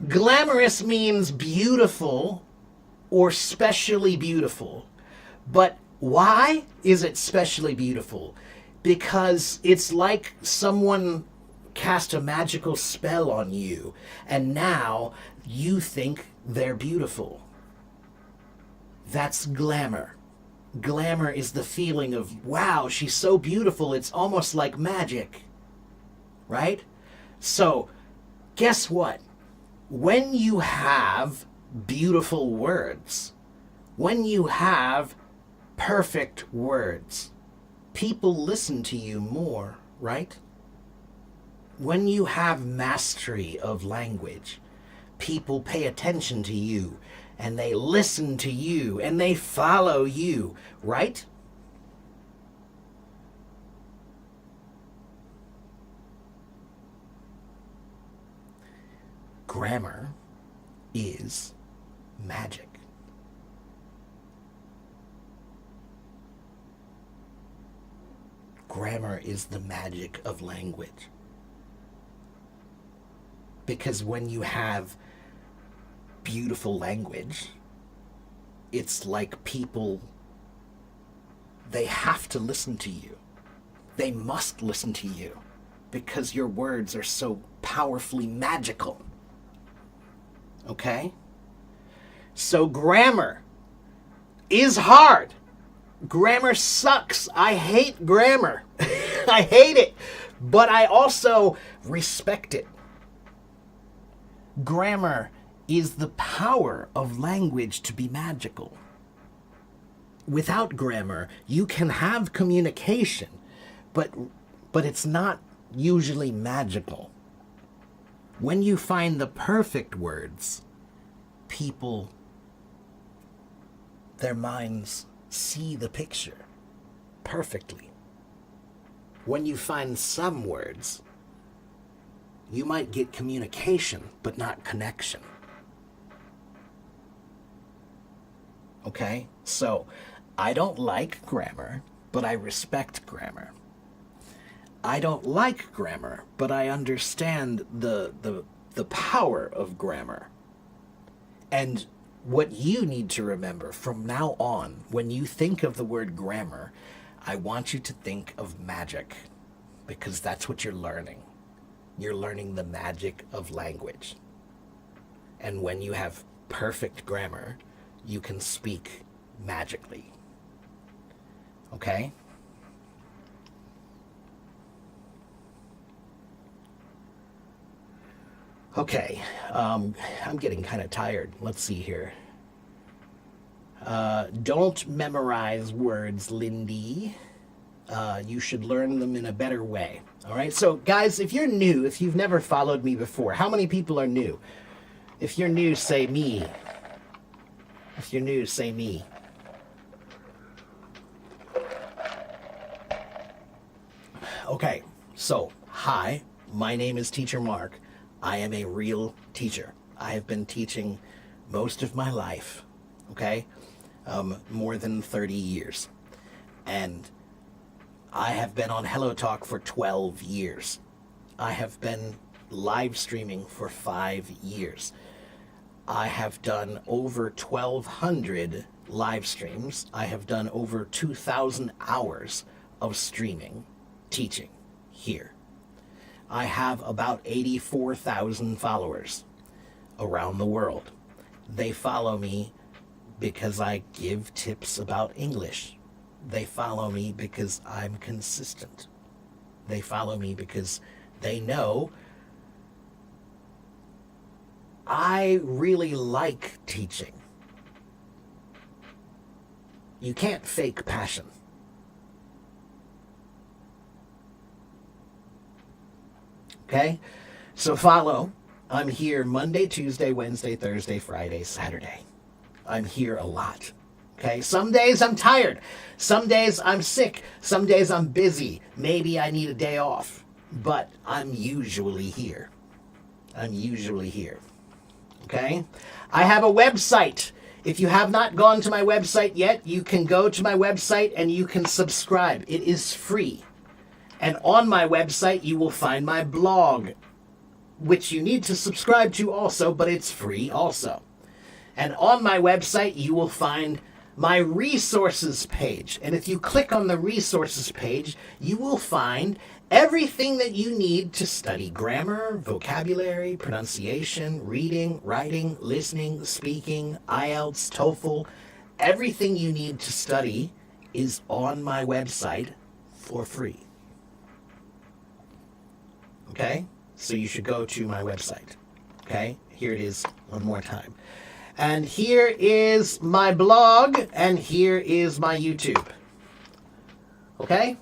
Glamorous means beautiful or specially beautiful. But why is it specially beautiful? Because it's like someone cast a magical spell on you, and now you think they're beautiful. That's glamour. Glamour is the feeling of, wow, she's so beautiful, it's almost like magic. Right? So, guess what? When you have beautiful words, when you have perfect words, people listen to you more, right? When you have mastery of language, people pay attention to you and they listen to you and they follow you, right? Grammar is magic. Grammar is the magic of language. Because when you have beautiful language, it's like people, they have to listen to you. They must listen to you because your words are so powerfully magical. Okay? So grammar is hard. Grammar sucks. I hate grammar. I hate it. But I also respect it. Grammar is the power of language to be magical. Without grammar, you can have communication, but it's not usually magical. When you find the perfect words, people, their minds see the picture perfectly. When you find some words, you might get communication, but not connection. Okay? So, I don't like grammar, but I respect grammar. I don't like grammar, but I understand the power of grammar. And what you need to remember from now on, when you think of the word grammar, I want you to think of magic, because that's what you're learning. You're learning the magic of language. And when you have perfect grammar, you can speak magically. Okay? Okay, I'm getting kind of tired. Let's see here. Don't memorize words, Lindy. You should learn them in a better way. All right, so guys, if you're new, if you've never followed me before, how many people are new? If you're new, say me. If you're new, say me. Okay, so, hi, my name is Teacher Mark. I am a real teacher. I have been teaching most of my life, okay? More than 30 years. And I have been on Hello Talk for 12 years. I have been live streaming for 5 years. I have done over 1,200 live streams. I have done over 2,000 hours of streaming, teaching here. I have about 84,000 followers around the world. They follow me because I give tips about English. They follow me because I'm consistent. They follow me because they know I really like teaching. You can't fake passion. Okay? So follow. I'm here Monday, Tuesday, Wednesday, Thursday, Friday, Saturday. I'm here a lot. Okay? Some days I'm tired. Some days I'm sick. Some days I'm busy. Maybe I need a day off. But I'm usually here. I'm usually here. Okay? I have a website. If you have not gone to my website yet, you can go to my website and you can subscribe. It is free. And on my website, you will find my blog, which you need to subscribe to also, but it's free also. And on my website, you will find my resources page. And if you click on the resources page, you will find everything that you need to study grammar, vocabulary, pronunciation, reading, writing, listening, speaking, IELTS, TOEFL. Everything you need to study is on my website for free. Okay? So you should go to my website. Okay? Here it is one more time. And here is my blog, and here is my YouTube. Okay?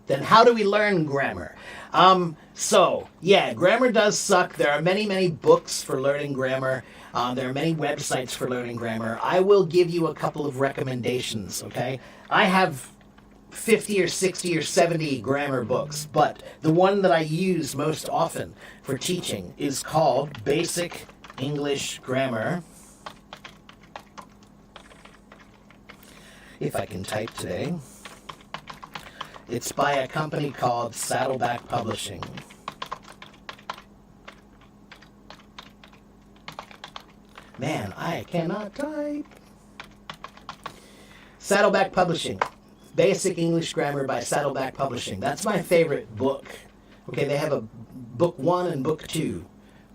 Then how do we learn grammar? Grammar does suck. There are many, many books for learning grammar. There are many websites for learning grammar. I will give you a couple of recommendations, okay? I have 50 or 60 or 70 grammar books, but the one that I use most often for teaching is called Basic English Grammar. If I can type today. It's by a company called Saddleback Publishing. Man, I cannot type. Saddleback Publishing. Basic English Grammar by Saddleback Publishing. That's my favorite book. Okay, they have a book 1 and book 2.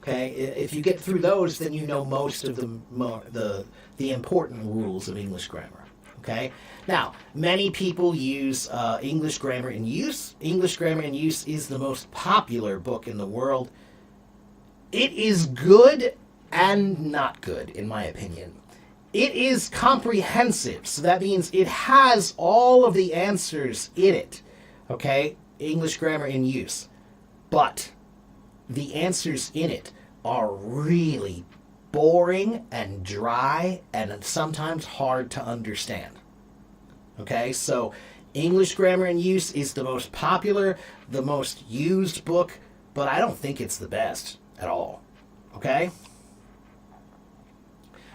Okay, if you get through those, then you know most of the important rules of English grammar. Okay, now many people use English Grammar in Use. English Grammar in Use is the most popular book in the world. It is good and not good, in my opinion. It is comprehensive, so that means it has all of the answers in it. Okay, English Grammar in Use. But the answers in it are really boring and dry and sometimes hard to understand. Okay, so English Grammar in Use is the most popular, the most used book, but I don't think it's the best at all. Okay?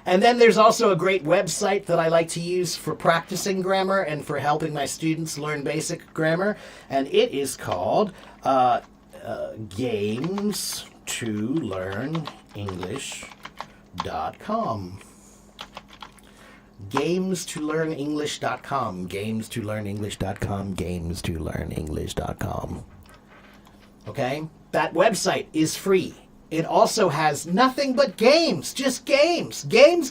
And then there's also a great website that I like to use for practicing grammar and for helping my students learn basic grammar, and it is called GamesToLearnEnglish.com. GamesToLearnEnglish.com. GamesToLearnEnglish.com. GamesToLearnEnglish.com. Okay? That website is free. It also has nothing but games. Just games. Games.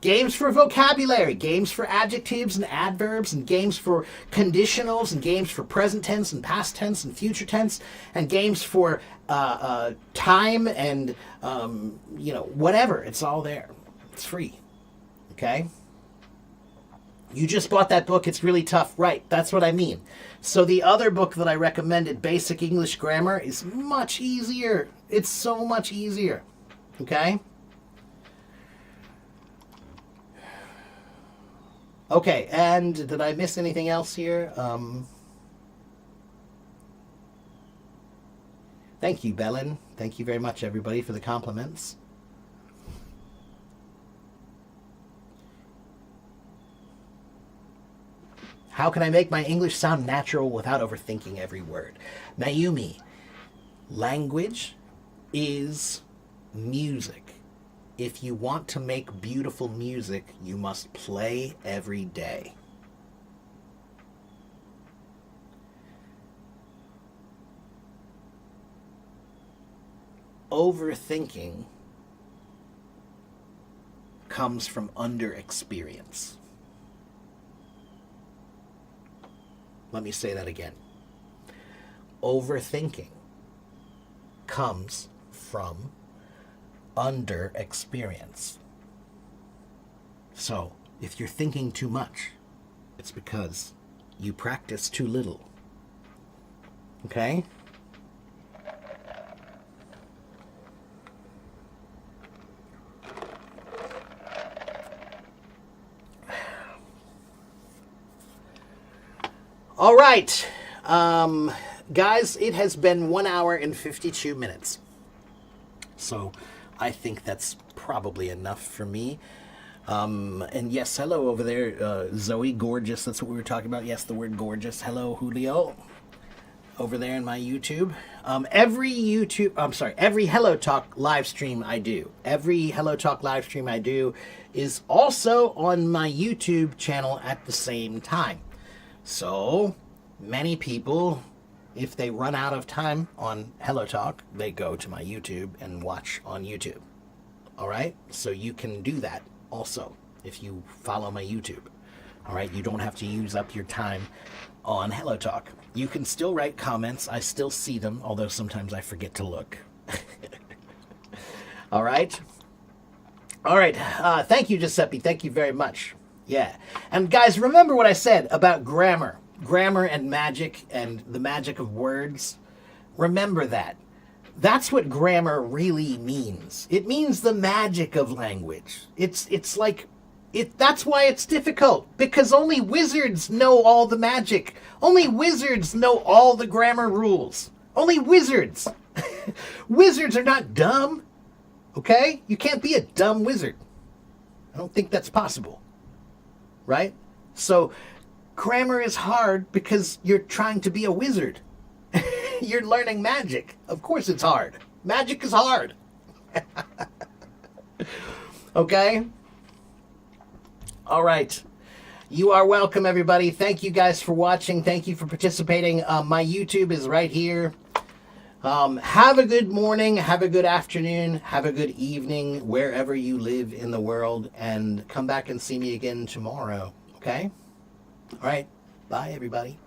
Games for vocabulary, games for adjectives and adverbs, and games for conditionals, and games for present tense and past tense and future tense, and games for time and, whatever. It's all there. It's free. Okay? You just bought that book. It's really tough. Right. That's what I mean. So the other book that I recommended, Basic English Grammar, is much easier. It's so much easier. Okay? Okay, and did I miss anything else here? Thank you, Belen. Thank you very much, everybody, for the compliments. How can I make my English sound natural without overthinking every word? Mayumi, language is music. If you want to make beautiful music, you must play every day. Overthinking comes from underexperience. Let me say that again. Overthinking comes from under experience. So, if you're thinking too much, it's because you practice too little. Okay? All right. Guys, it has been 1 hour and 52 minutes. So I think that's probably enough for me. And yes, hello over there, Zoe, gorgeous. That's what we were talking about. Yes, the word gorgeous. Hello, Julio, over there in my YouTube. Every Hello Talk live stream I do, is also on my YouTube channel at the same time. So many people, if they run out of time on Hello Talk, they go to my YouTube and watch on YouTube. All right? So you can do that also if you follow my YouTube. All right? You don't have to use up your time on Hello Talk. You can still write comments. I still see them, although sometimes I forget to look. All right? All right. Thank you, Giuseppe. Thank you very much. Yeah. And guys, remember what I said about grammar and magic and the magic of words. Remember that. That's what grammar really means. It means the magic of language. It's like that's why it's difficult, because only wizards know all the magic. Only wizards know all the grammar rules. Only wizards. Wizards are not dumb. Okay? You can't be a dumb wizard. I don't think that's possible. Right? So grammar is hard because you're trying to be a wizard. You're learning magic. Of course it's hard. Magic is hard. Okay? All right. You are welcome, everybody. Thank you guys for watching. Thank you for participating. My YouTube is right here. Have a good morning. Have a good afternoon. Have a good evening wherever you live in the world. And come back and see me again tomorrow. Okay? All right. Bye, everybody.